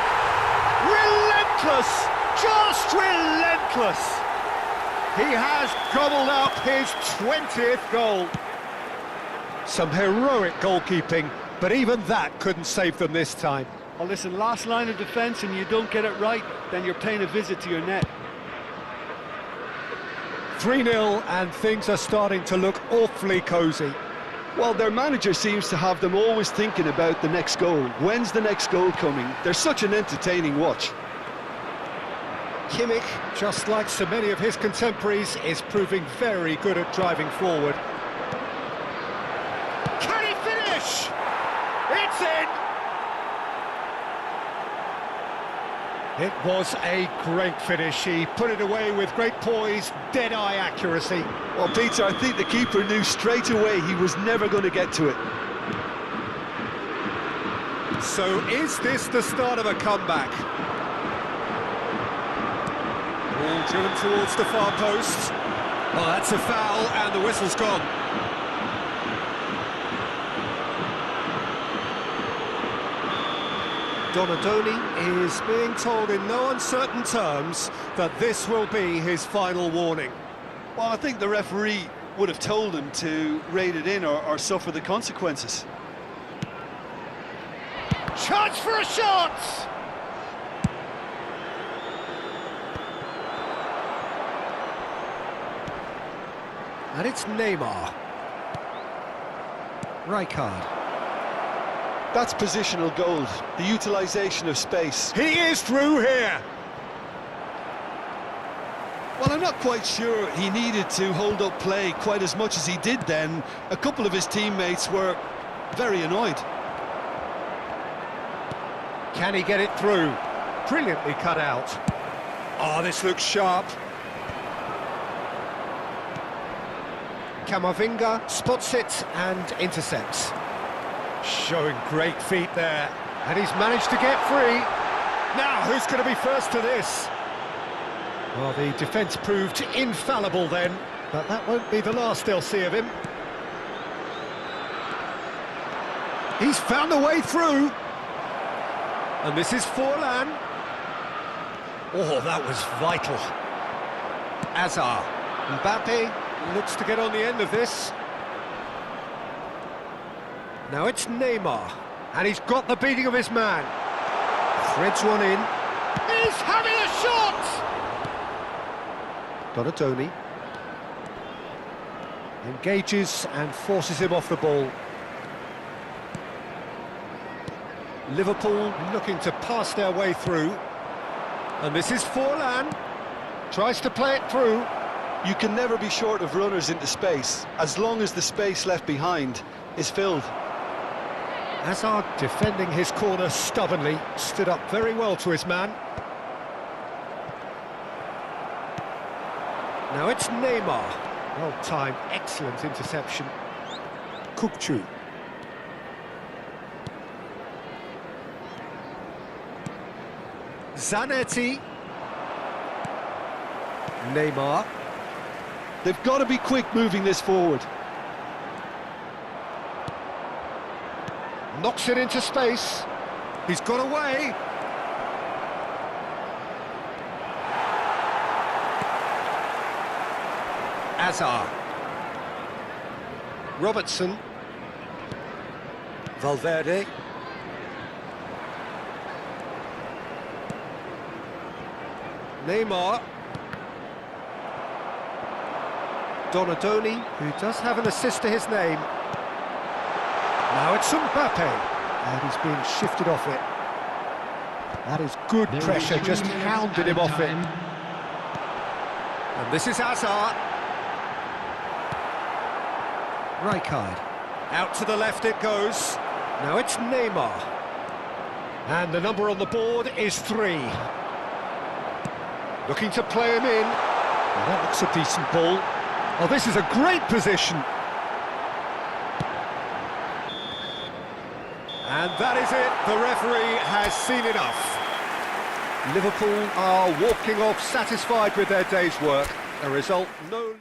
Relentless, just relentless. He has gobbled up his 20th goal. Some heroic goalkeeping, but even that couldn't save them this time. Well, listen, last line of defence and you don't get it right, then you're paying a visit to your net. 3-0 and things are starting to look awfully cosy. Well, their manager seems to have them always thinking about the next goal. When's the next goal coming? They're such an entertaining watch. Kimmich, just like so many of his contemporaries, is proving very good at driving forward. Can he finish? It's in! It was a great finish. He put it away with great poise, dead-eye accuracy. Well, Peter, I think the keeper knew straight away he was never going to get to it. So is this the start of a comeback? Ball driven towards the far post. Well, that's a foul, and the whistle's gone. Donadoni is being told in no uncertain terms that this will be his final warning. Well, I think the referee would have told him to rate it in or suffer the consequences. Chance for a shot! And it's Neymar. Rijkaard. That's positional gold, the utilisation of space. He is through here! Well, I'm not quite sure he needed to hold up play quite as much as he did then. A couple of his teammates were very annoyed. Can he get it through? Brilliantly cut out. Oh, this looks sharp. Camavinga spots it and intercepts. Showing great feet there. And he's managed to get free. Now, who's going to be first to this? Well, the defence proved infallible then, but that won't be the last they'll see of him. He's found a way through. And this is Forlan. Oh, that was vital. Hazard. Mbappe looks to get on the end of this. Now it's Neymar. And he's got the beating of his man. Threads one in. He's having a shot! Donatoni. Engages and forces him off the ball. Liverpool looking to pass their way through. And this is Forlan. Tries to play it through. You can never be short of runners into space, as long as the space left behind is filled. Hazard defending his corner stubbornly, stood up very well to his man. Now it's Neymar. Well-timed, excellent interception. Kukçu. Zanetti. Neymar. They've got to be quick moving this forward. Knocks it into space. He's got away. Azar. Robertson. Valverde. Neymar. Donatoni, who does have an assist to his name. Now it's Mbappe, and he's being shifted off it. That is good pressure, just hounded him off it. And this is Hazard. Rijkaard. Out to the left it goes. Now it's Neymar. And the number on the board is 3. Looking to play him in. Well, that looks a decent ball. Oh, this is a great position. And that is it. The referee has seen enough. Liverpool are walking off satisfied with their day's work. A result no...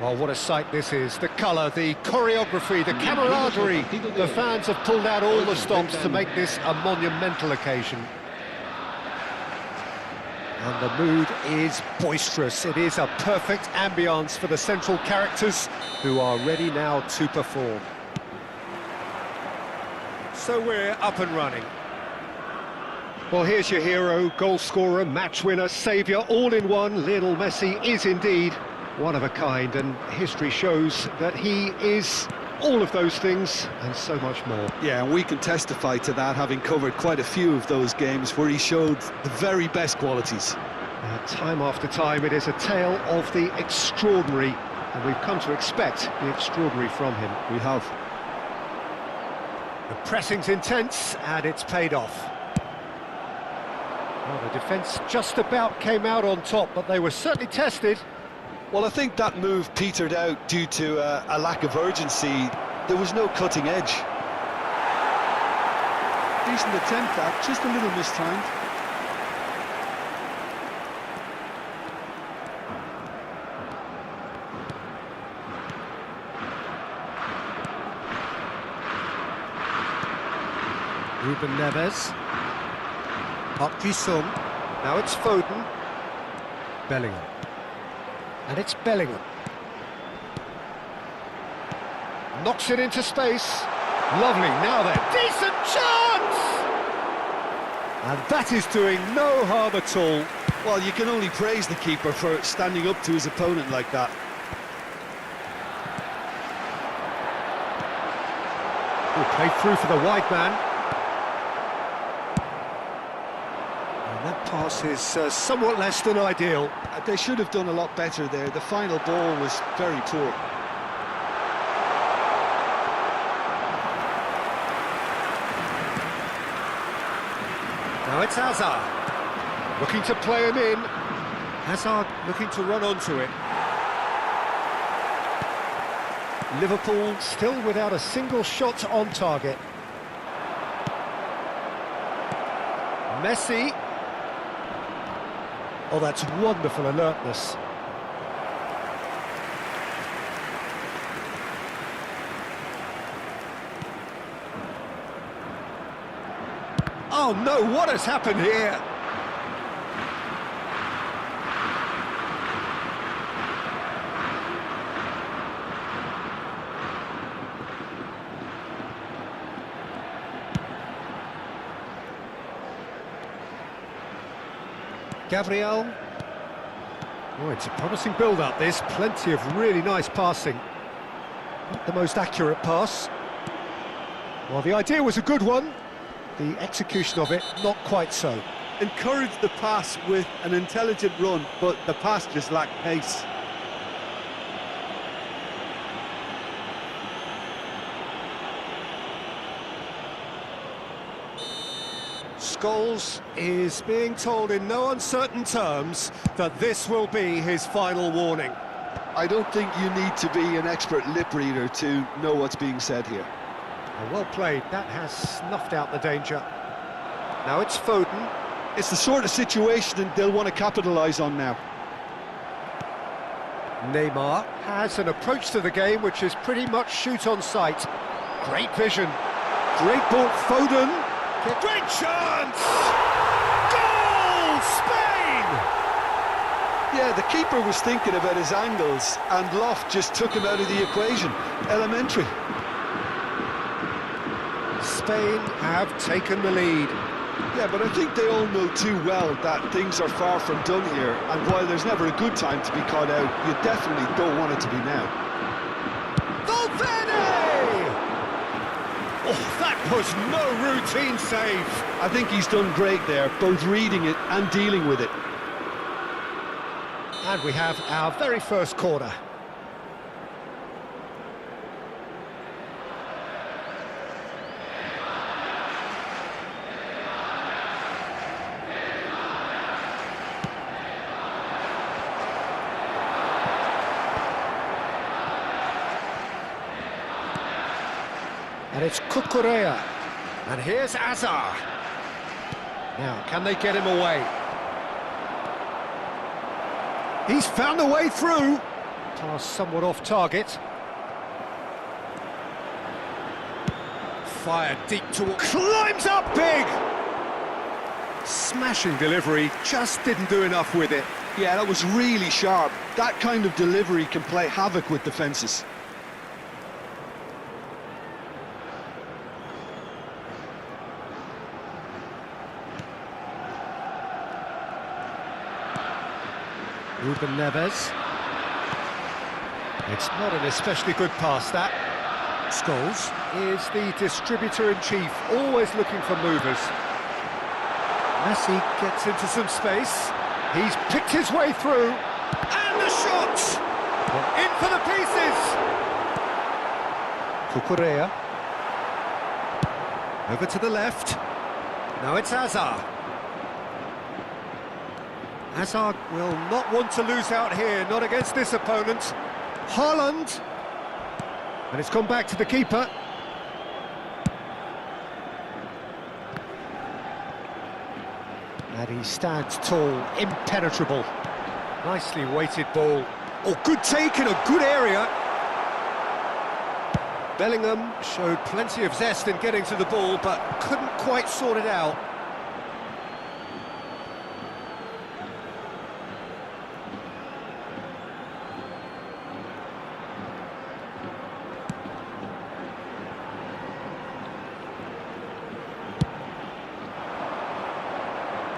Well, what a sight this is. The colour, the choreography, the camaraderie. The fans have pulled out all the stops to make this a monumental occasion. And the mood is boisterous. It is a perfect ambience for the central characters who are ready now to perform. So we're up and running. Well, here's your hero, goal scorer, match winner, saviour, all in one. Lionel Messi is indeed one of a kind, and history shows that he is all of those things and so much more. Yeah, and we can testify to that, having covered quite a few of those games where he showed the very best qualities. Time after time, it is a tale of the extraordinary, and we've come to expect the extraordinary from him. We have. The pressing's intense, and it's paid off. Well, the defence just about came out on top, but they were certainly tested. Well, I think that move petered out due to a lack of urgency. There was no cutting edge. Decent attempt, that, just a little mistimed. Ruben Neves. Park Ji-sung. Now it's Foden. Bellingham. And it's Bellingham. Knocks it into space. Lovely, now then. Decent chance! And that is doing no harm at all. Well, you can only praise the keeper for standing up to his opponent like that. Oh, played through for the wide man. And that pass is somewhat less than ideal. They should have done a lot better there. The final ball was very poor. Now it's Hazard, looking to play him in. Hazard looking to run onto it. Liverpool still without a single shot on target. Messi. Oh, that's wonderful alertness. Oh no, what has happened here? Gabriel. Oh, it's a promising build-up, this. Plenty of really nice passing. Not the most accurate pass. Well, the idea was a good one. The execution of it, not quite so. Encouraged the pass with an intelligent run, but the pass just lacked pace. Scholes is being told in no uncertain terms that this will be his final warning. I don't think you need to be an expert lip reader to know what's being said here. Well played, that has snuffed out the danger. Now it's Foden. It's the sort of situation they'll want to capitalise on now. Neymar has an approach to the game which is pretty much shoot on sight. Great vision. Great ball, Foden. Great chance! Goal! Spain! Yeah, the keeper was thinking about his angles, and Loft just took him out of the equation. Elementary. Spain have taken the lead. Yeah, but I think they all know too well that things are far from done here, and while there's never a good time to be caught out, you definitely don't want it to be now. Oh, that was no routine save. I think he's done great there, both reading it and dealing with it. And we have our very first corner. And it's Cucurella. And here's Hazard. Now, can they get him away? He's found a way through. Pass somewhat off target. Fired deep toward... Climbs up big! Smashing delivery, just didn't do enough with it. Yeah, that was really sharp. That kind of delivery can play havoc with defences. Ruben Neves. It's not an especially good pass, that. Scholes is the distributor-in-chief, always looking for movers. Messi gets into some space. He's picked his way through. And the shot! In for the pieces! Cucurella. Over to the left. Now it's Hazard. Hazard will not want to lose out here, not against this opponent. Haaland. And it's gone back to the keeper. And he stands tall, impenetrable. Nicely weighted ball. Oh, good take in a good area. Bellingham showed plenty of zest in getting to the ball, but couldn't quite sort it out.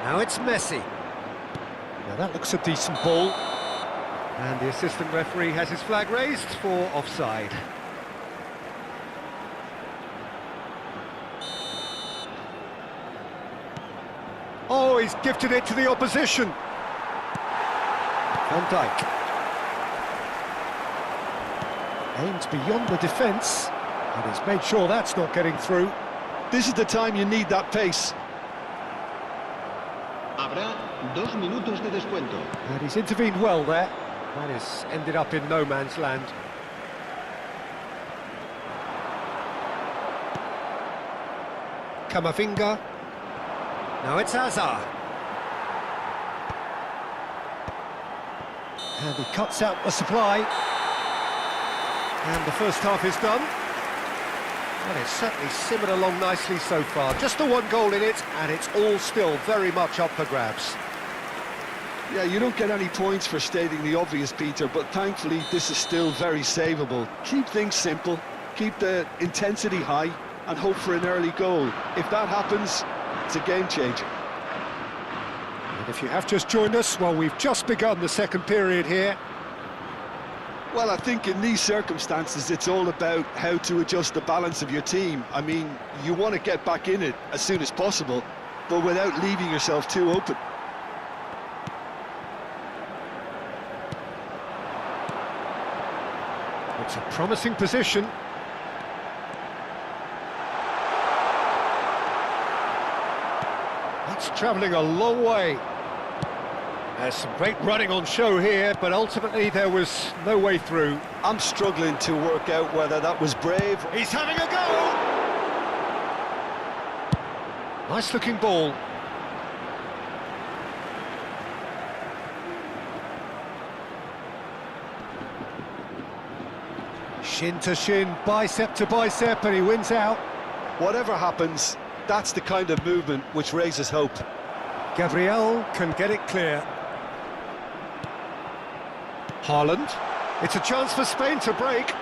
Now it's Messi. Now that looks a decent ball. And the assistant referee has his flag raised for offside. Oh, he's gifted it to the opposition. Van Dijk. Aims beyond the defence. And he's made sure that's not getting through. This is the time you need that pace. Habrá 2 minutos de descuento. And he's intervened well there. That has ended up in no man's land. Camavinga. Now it's Hazard. And he cuts out the supply. And the first half is done. Well, it's certainly simmered along nicely so far. Just the one goal in it, and it's all still very much up for grabs. Yeah, you don't get any points for stating the obvious, Peter, but thankfully this is still very savable. Keep things simple, keep the intensity high, and hope for an early goal. If that happens, it's a game changer. And if you have just joined us, well, we've just begun the second period here. Well, I think in these circumstances, it's all about how to adjust the balance of your team. I mean, you want to get back in it as soon as possible, but without leaving yourself too open. It's a promising position. It's travelling a long way. There's some great running on show here, but ultimately there was no way through. I'm struggling to work out whether that was brave. He's having a go! Nice looking ball. Shin to shin, bicep to bicep, and he wins out. Whatever happens, that's the kind of movement which raises hope. Gabriel can get it clear. Haaland. It's a chance for Spain to break.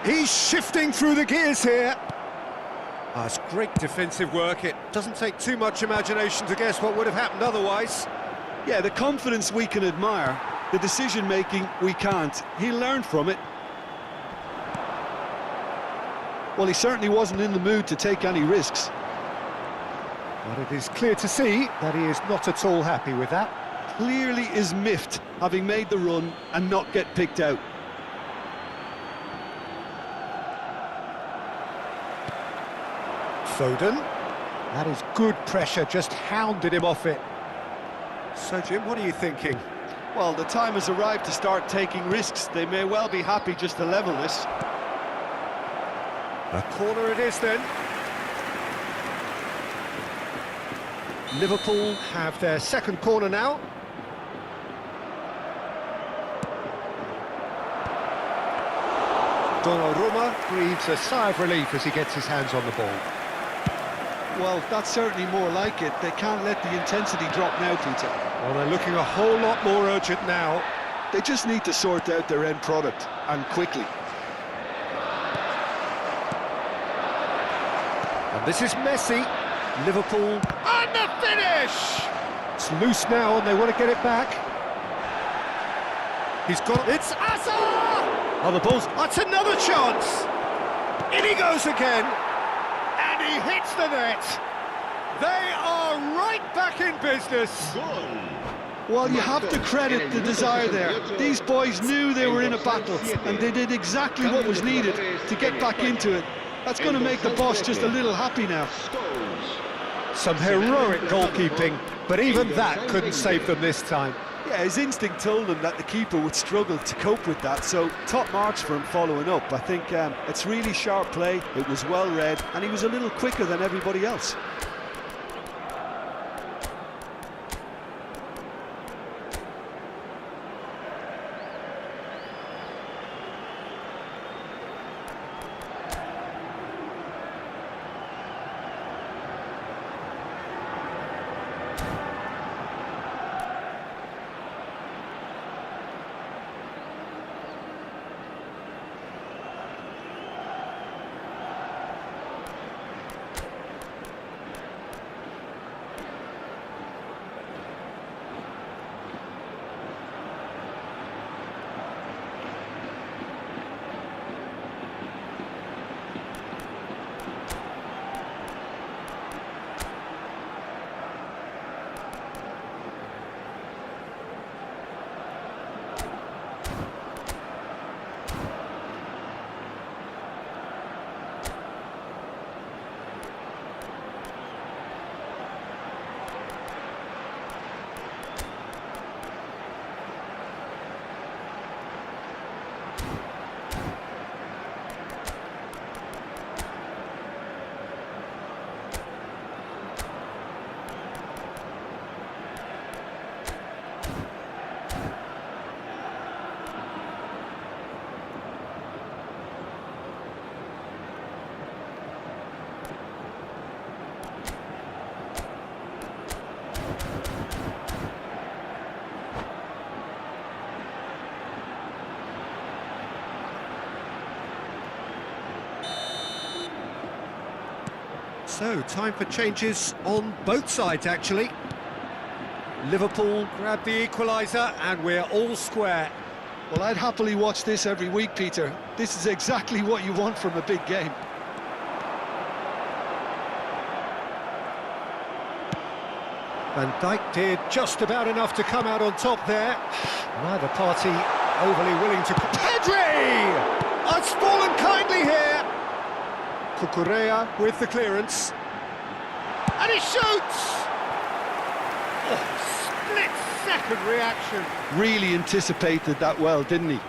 He's shifting through the gears here. It's great defensive work. It doesn't take too much imagination to guess what would have happened otherwise. Yeah, the confidence we can admire, the decision-making we can't. He learned from it. Well, he certainly wasn't in the mood to take any risks. But it is clear to see that he is not at all happy with that. Clearly is miffed, having made the run and not get picked out. Foden. That is good pressure, just hounded him off it. So, Jim, what are you thinking? Well, the time has arrived to start taking risks. They may well be happy just to level this. A corner it is then. Liverpool have their second corner now. Donnarumma breathes a sigh of relief as he gets his hands on the ball. Well, that's certainly more like it. They can't let the intensity drop now, Peter. Well, they're looking a whole lot more urgent now. They just need to sort out their end product, and quickly. And this is Messi. Liverpool. And the finish! It's loose now and they want to get it back. He's got it. It's Asa! Oh, the ball's... That's another chance! In he goes again. And he hits the net. They are right back in business. Well, you have to credit the desire there. These boys knew they were in a battle, and they did exactly what was needed to get back into it. That's going to make the boss just a little happy now. Some heroic goalkeeping, but even that couldn't save them this time. Yeah, his instinct told him that the keeper would struggle to cope with that, so top marks for him following up. I think it's really sharp play, it was well read, and he was a little quicker than everybody else. So, time for changes on both sides, actually. Liverpool grab the equaliser, and we're all square. Well, I'd happily watch this every week, Peter. This is exactly what you want from a big game. Van Dijk did just about enough to come out on top there. Neither party overly willing to... Pedri! It's fallen kindly here. Cucurella with the clearance. And he shoots! Oh, split-second reaction. Really anticipated that well, didn't he?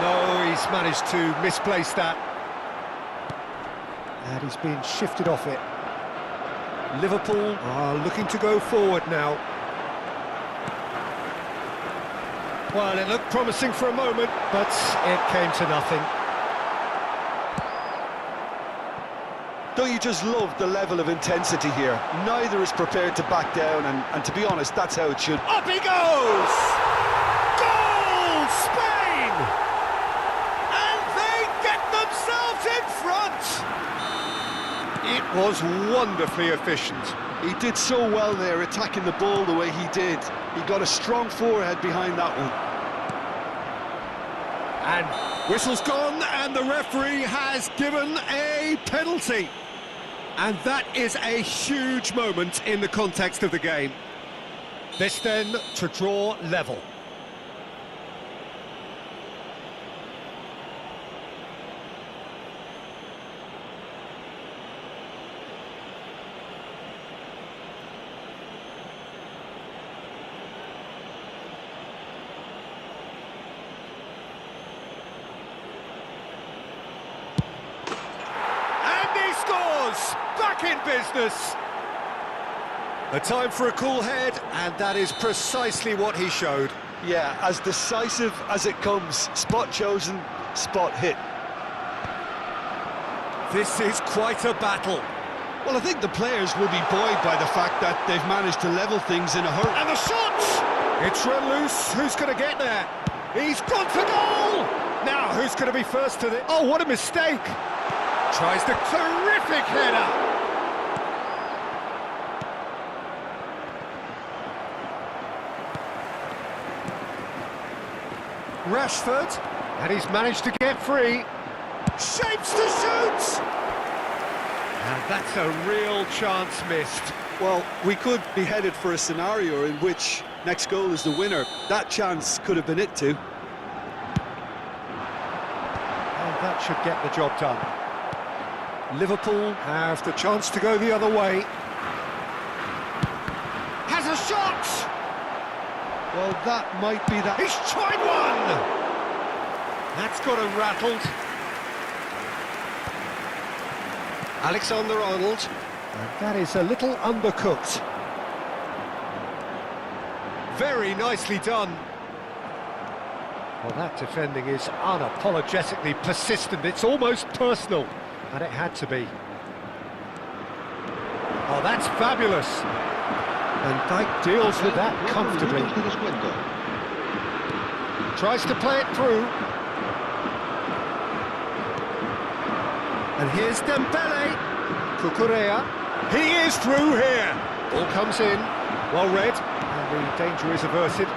No, he's managed to misplace that. And he's been shifted off it. Liverpool are looking to go forward now. Well, it looked promising for a moment, but it came to nothing. Don't you just love the level of intensity here? Neither is prepared to back down, and to be honest, that's how it should. Up he goes! Goal, Spain! And they get themselves in front! It was wonderfully efficient. He did so well there, attacking the ball the way he did. He got a strong forehead behind that one. And whistle's gone, and the referee has given a penalty. And that is a huge moment in the context of the game. This then to draw level. Back in business. A time for a cool head, and that is precisely what he showed. Yeah, as decisive as it comes. Spot chosen, spot hit. This is quite a battle. Well, I think the players will be buoyed by the fact that they've managed to level things in a hurry. And the shot! It's run loose. Who's going to get there? He's gone for goal! Now, who's going to be first to the... Oh, what a mistake! Tries the terrific header! Rashford, and he's managed to get free. Shapes to shoot! And that's a real chance missed. Well, we could be headed for a scenario in which next goal is the winner. That chance could have been it too. And that should get the job done. Liverpool have the chance to go the other way. Has a shot! Well, that might be that. He's tried one! That's got him rattled. Alexander-Arnold. And that is a little undercooked. Very nicely done. Well, that defending is unapologetically persistent. It's almost personal. And it had to be. Oh, that's fabulous. And Dijk deals with that comfortably. Tries to play it through. And here's Dembele. Cucurella. He is through here. Ball comes in. Well read. And the danger is averted.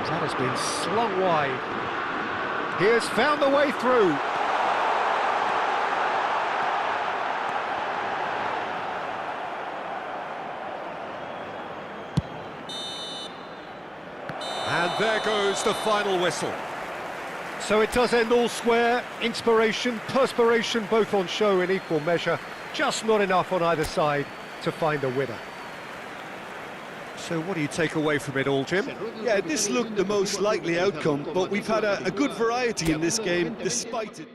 That has been slung wide. He has found the way through. And there goes the final whistle. So it does end all square. Inspiration, perspiration, both on show in equal measure. Just not enough on either side to find a winner. So what do you take away from it all, Jim? Yeah, this looked the most likely outcome, but we've had a good variety in this game, despite it.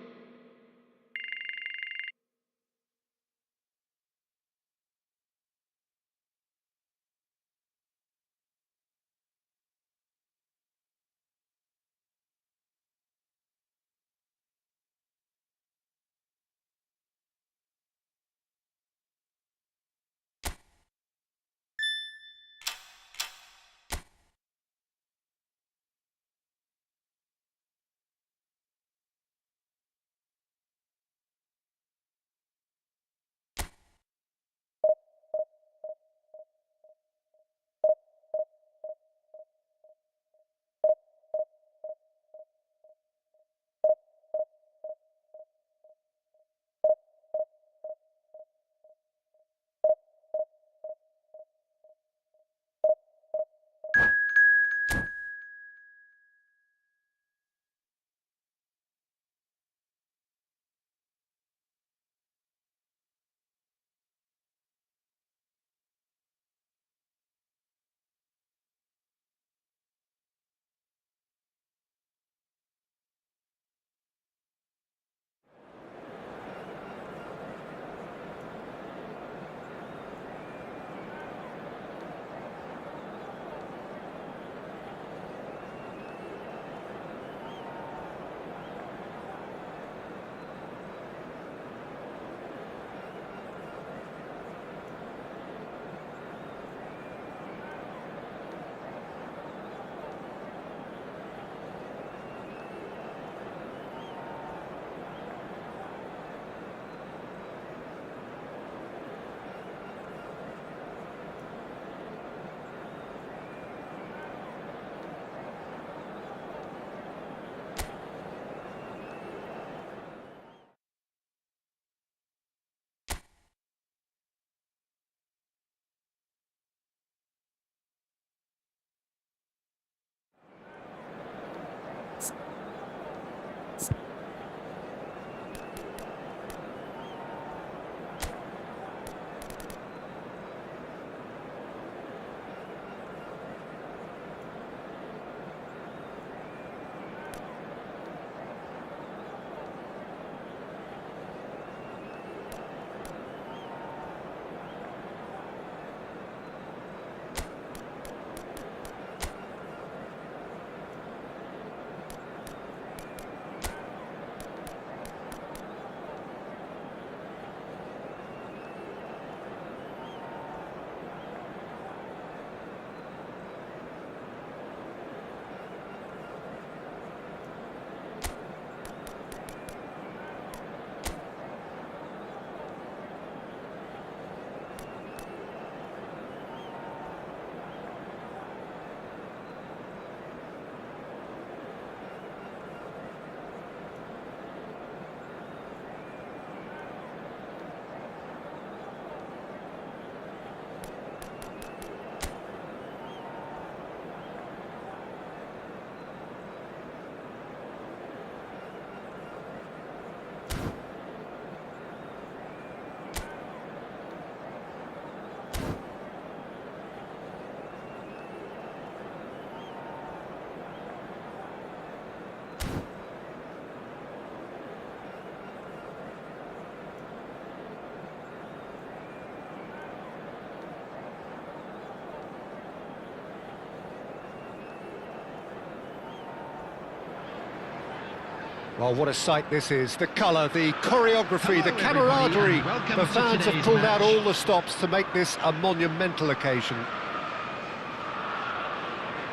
Well, what a sight this is. The colour, the choreography, the Hello, everybody, camaraderie. and welcome The to fans have today's pulled out match. all the stops to make this a monumental occasion.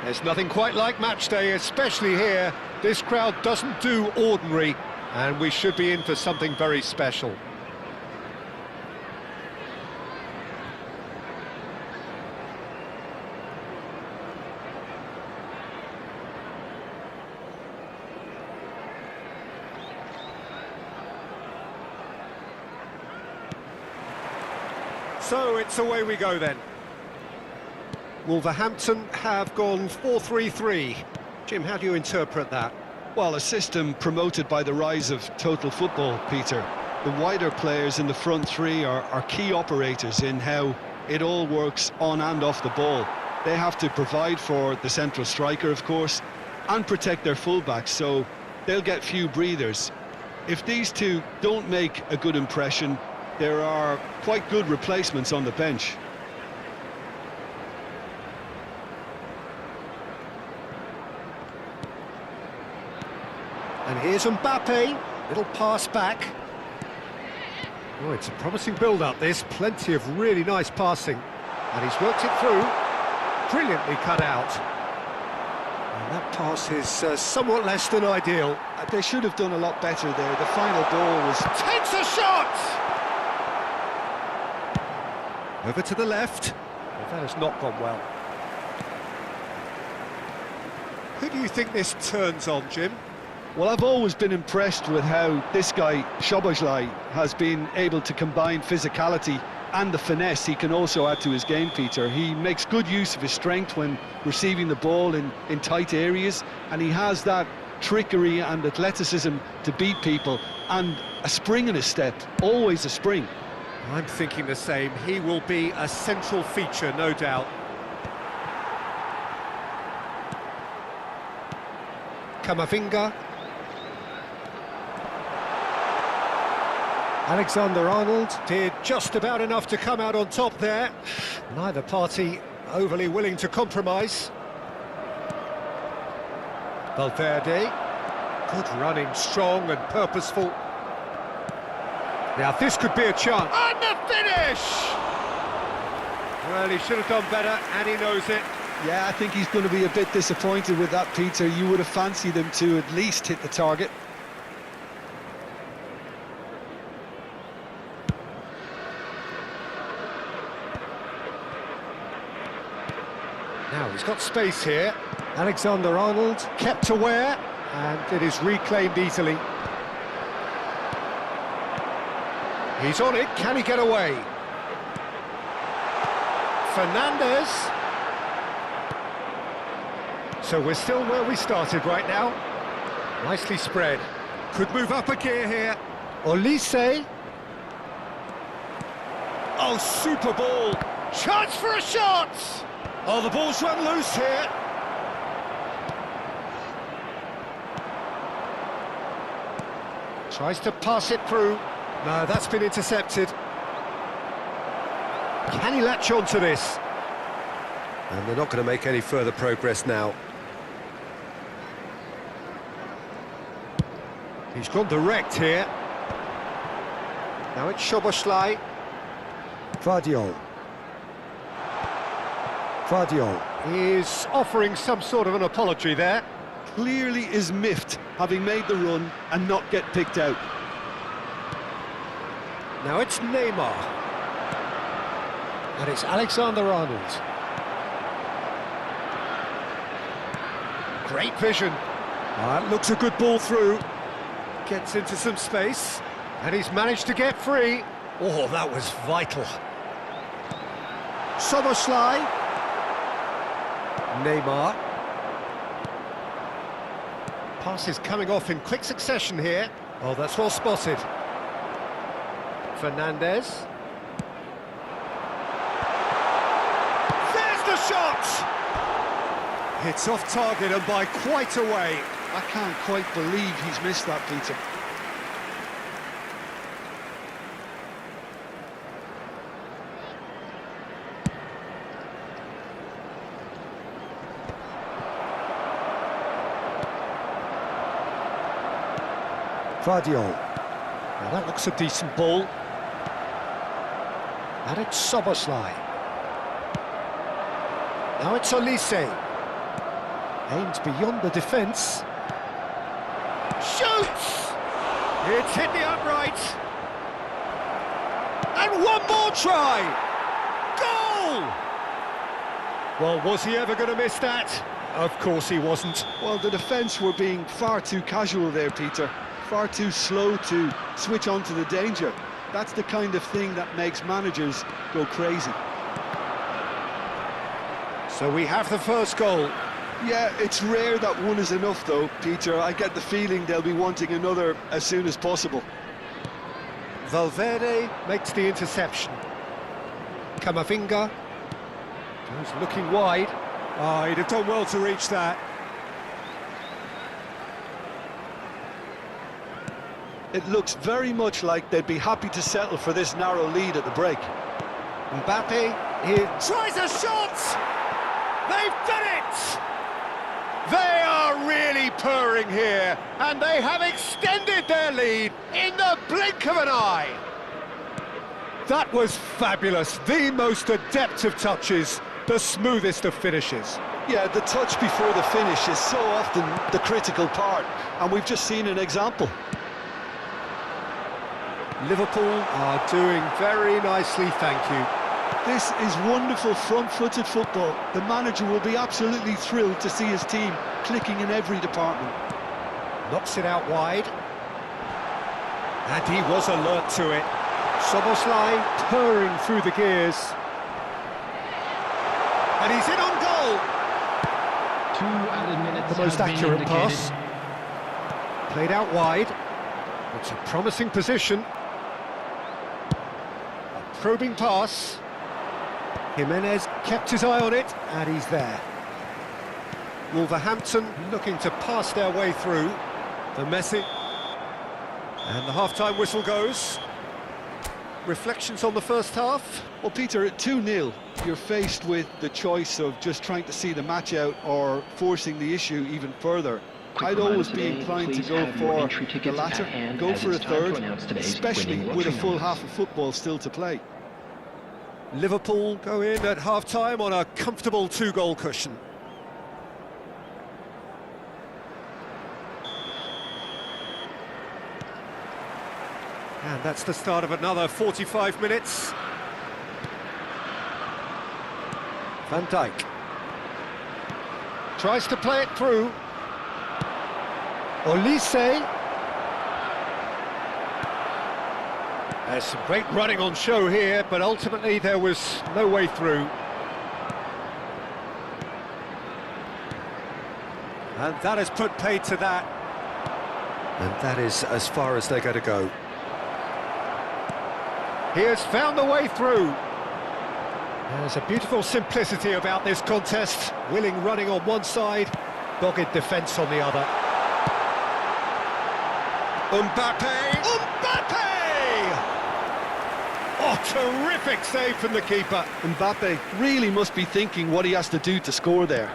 There's nothing quite like match day, especially here. This crowd doesn't do ordinary, and we should be in for something very special. So it's away we go then. Wolverhampton have gone 4-3-3. Jim, how do you interpret that? Well, a system promoted by the rise of total football, Peter. The wider players in the front three are key operators in how it all works on and off the ball. They have to provide for the central striker, of course, and protect their fullbacks, so they'll get few breathers. If these two don't make a good impression, there are quite good replacements on the bench. And here's Mbappe, little pass back. Oh, it's a promising build-up, this. Plenty of really nice passing. And he's worked it through. Brilliantly cut out. And that pass is somewhat less than ideal. They should have done a lot better there. The final ball was... Takes a shot! Over to the left. Well, that has not gone well. Who do you think this turns on, Jim? Well, I've always been impressed with how this guy, Szoboszlai, has been able to combine physicality and the finesse he can also add to his game, Peter. He makes good use of his strength when receiving the ball in tight areas, and he has that trickery and athleticism to beat people, and a spring in his step, always a spring. I'm thinking the same. He will be a central feature, no doubt. Camavinga. Alexander-Arnold did just about enough to come out on top there. Neither party overly willing to compromise. Valverde. Good running, strong and purposeful. Now this could be a chance. And the finish! Well, he should have done better, and he knows it. Yeah, I think he's going to be a bit disappointed with that, Peter. You would have fancied him to at least hit the target. Now he's got space here. Alexander-Arnold kept aware, and it is reclaimed easily. He's on it, can he get away? Fernandez. So we're still where we started right now. Nicely spread. Could move up a gear here. Olise. Oh, super ball. Chance for a shot! Oh, the ball's run loose here. Tries to pass it through. No, that's been intercepted. Can he latch on to this? And they're not going to make any further progress now. He's gone direct here. Now it's Szoboszlai. Vardiol. Is offering some sort of an apology there. Clearly is miffed, having made the run and not get picked out. Now it's Neymar. And it's Alexander-Arnold. Great vision. That looks a good ball through. Gets into some space. And he's managed to get free. Oh, that was vital. Szoboszlai. Neymar. Passes coming off in quick succession here. Oh, that's well spotted. Fernandez. There's the shot! It's off target and by quite a way. I can't quite believe he's missed that, Peter. Guardiol. Now that looks a decent ball. And it's Soboslai. Now it's Olise. Aims beyond the defence. Shoots! It's hit the upright. And one more try! Goal! Well, was he ever going to miss that? Of course he wasn't. Well, the defence were being far too casual there, Peter. Far too slow to switch on to the danger. That's the kind of thing that makes managers go crazy. So we have the first goal. Yeah, it's rare that one is enough though, Peter. I get the feeling they'll be wanting another as soon as possible. Valverde makes the interception. Camavinga goes looking wide. Oh, he'd have done well to reach that. It looks very much like they'd be happy to settle for this narrow lead at the break. Mbappe, he tries a shot! They've done it! They are really purring here, and they have extended their lead in the blink of an eye. That was fabulous, the most adept of touches, the smoothest of finishes. Yeah, the touch before the finish is so often the critical part, and we've just seen an example. Liverpool are doing very nicely, thank you. This is wonderful front-footed football. The manager will be absolutely thrilled to see his team clicking in every department. Knocks it out wide. And he was alert to it. Soboslai purring through the gears. And he's in on goal. 2 added minutes. The most have been accurate indicated. pass. Played out wide. It's a promising position. A probing pass. Jimenez kept his eye on it, and he's there. Wolverhampton looking to pass their way through. The Messi. And the half-time whistle goes. Reflections on the first half? Well, Peter, at 2-0, you're faced with the choice of just trying to see the match out or forcing the issue even further. I'd always be inclined to go for the latter, go for a third, especially with a full half of football still to play. Liverpool go in at half-time on a comfortable 2-goal cushion. And that's the start of another 45 minutes. Van Dijk tries to play it through. Olise. There's some great running on show here, but ultimately there was no way through. And that has put paid to that. And that is as far as they're going to go. He has found the way through. There's a beautiful simplicity about this contest. Willing running on one side, dogged defence on the other. Mbappe! Mbappe! Oh, terrific save from the keeper. Mbappe really must be thinking what he has to do to score there.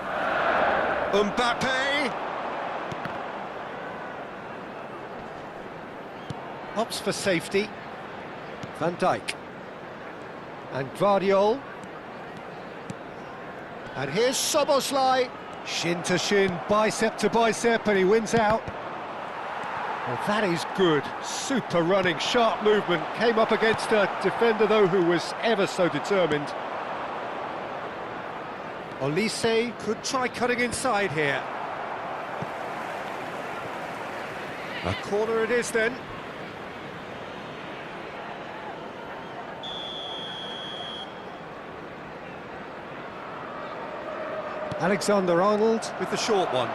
Mbappe! Opts for safety. Van Dijk. And Guardiol. And here's Soboslai. Shin to shin, bicep to bicep, and he wins out. Well, that is good. Super running, sharp movement. Came up against a defender, though, who was ever so determined. Olise could try cutting inside here. A corner it is, then. Alexander-Arnold with the short one.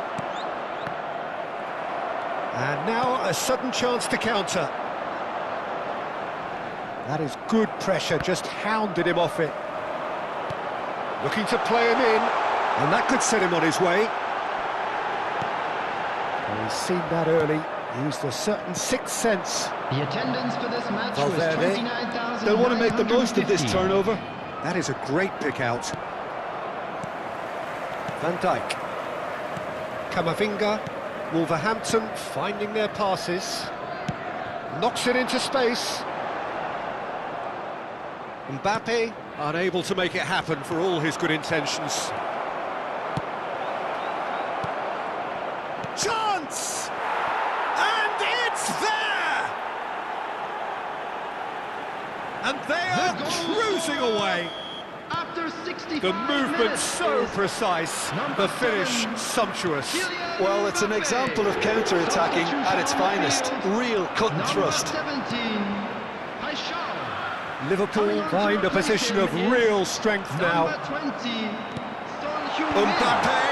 And now a sudden chance to counter. That is good pressure, just hounded him off it. Looking to play him in, and that could set him on his way. Well, he's seen that early, used a certain sixth sense. The attendance for this match was Valverde. 29,000. They'll want to make the most of this turnover. That is a great pick out. Van Dijk. Camavinga. Wolverhampton finding their passes. Knocks it into space. Mbappe, unable to make it happen for all his good intentions. Chance! And it's there! And they are cruising away. After 65 The movement minutes so is precise, number the finish 7, sumptuous. Kylian Well, it's an Mbappe. example of counter-attacking at its finest. Real cut and thrust. Number 17, Paixão. Liverpool find a position of real strength now. Number 20, Son Heung-min. Mbappe!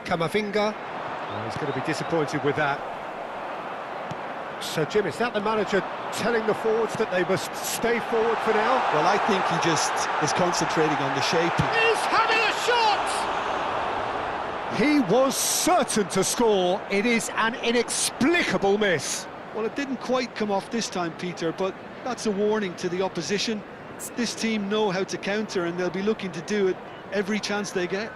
Camavinga. Oh, he's going to be disappointed with that. So, Jim, is that the manager telling the forwards that they must stay forward for now? Well, I think he just is concentrating on the shape. He's having a shot! He was certain to score. It is an inexplicable miss. Well, it didn't quite come off this time, Peter, but that's a warning to the opposition. This team know how to counter, and they'll be looking to do it every chance they get.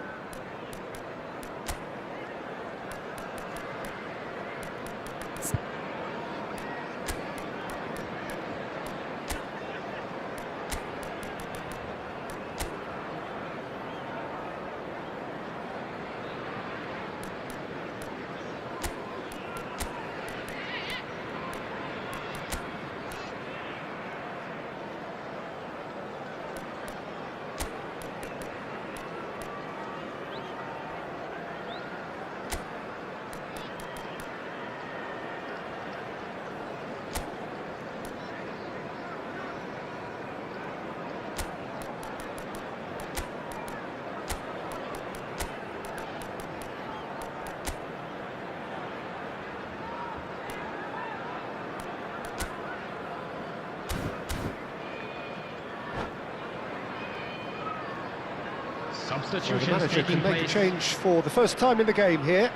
Well, the Substitutions manager taking can make a place. change for the first time in the game here.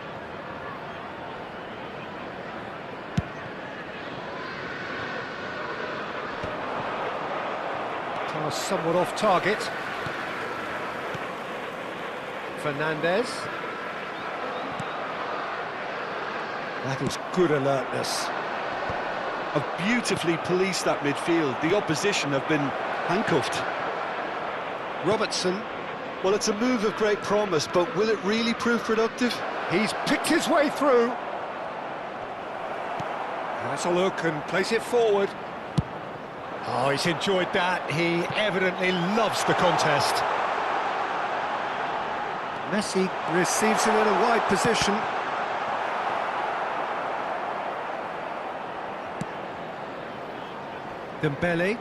Pass somewhat off target. Fernandez. That is good alertness. Have beautifully policed that midfield. The opposition have been handcuffed. Robertson. Well, it's a move of great promise, but will it really prove productive? He's picked his way through. That's a look and place it forward. Oh, he's enjoyed that. He evidently loves the contest. Messi receives him in a wide position. Dembele.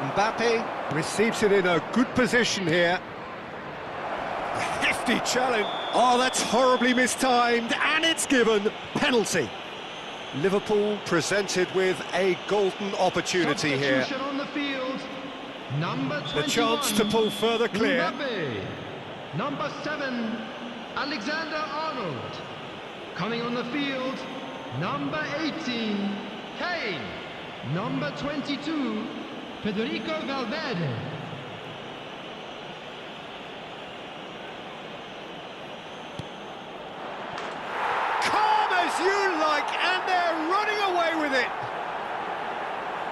Mbappe receives it in a good position here. A hefty challenge. Oh, that's horribly mistimed, and it's given. Penalty. Liverpool presented with a golden opportunity here. Substitution on the field. Number 21, The chance to pull further clear. Mbappe. Number 7, Alexander-Arnold. Coming on the field, number 18, Kane. Number 22, Federico Valverde. Calm as you like, and they're running away with it.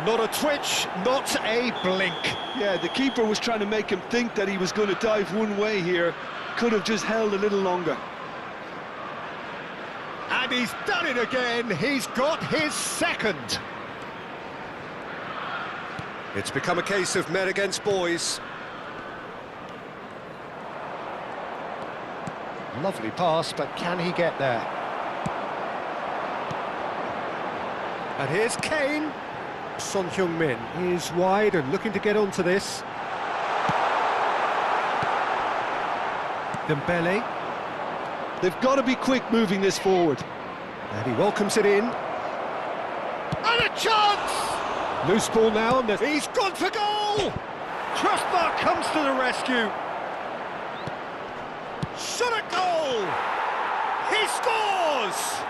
Not a twitch, not a blink. Yeah, the keeper was trying to make him think that he was going to dive one way here. Could have just held a little longer. And he's done it again. He's got his second. It's become a case of men against boys. Lovely pass, but can he get there? And here's Kane. Son Heung-min is wide and looking to get onto this. Dembele. They've got to be quick moving this forward. And he welcomes it in. And a chance! Loose ball now, and he's gone for goal! Crossbar comes to the rescue. Shot at goal! He scores!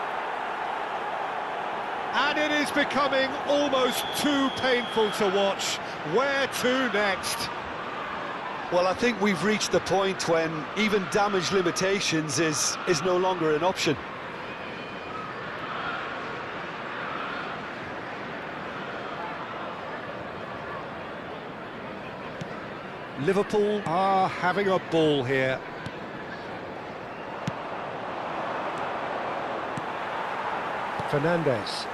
And it is becoming almost too painful to watch. Where to next? Well, I think we've reached the point when even damage limitations is no longer an option. Liverpool are having a ball here. Fernandes.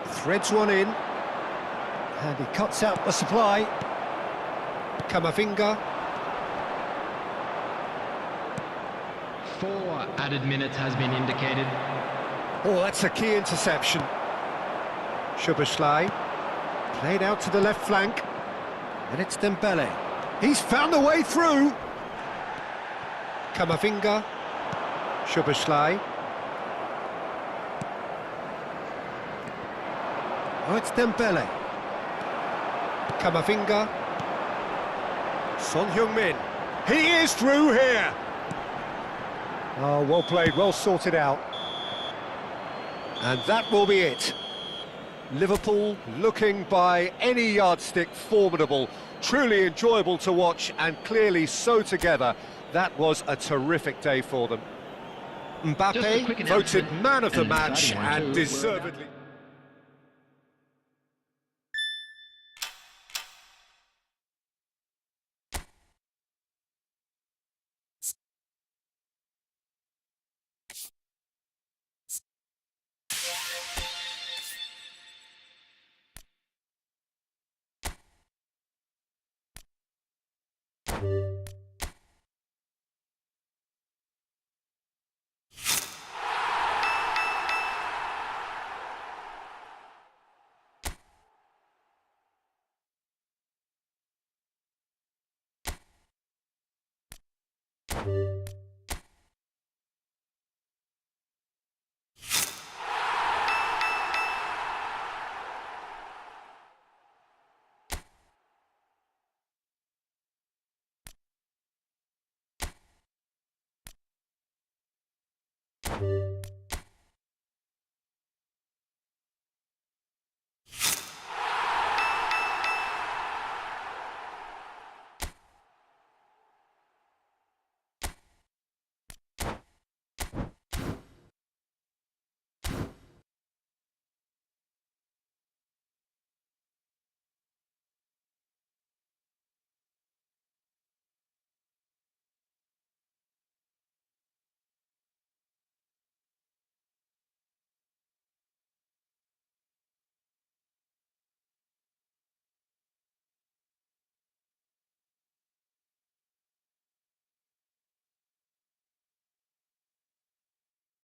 Threads one in. And he cuts out the supply. Camavinga. 4 added minutes has been indicated. Oh, that's a key interception. Szoboszlai. Played out to the left flank. And it's Dembele. He's found the way through. Camavinga. Szoboszlai. Oh, it's Dembele. Camavinga. Son Heung-min. He is through here. Oh, well played, well sorted out. And that will be it. Liverpool looking by any yardstick formidable, truly enjoyable to watch and clearly so together. That was a terrific day for them. Mbappe voted man of the match and deservedly.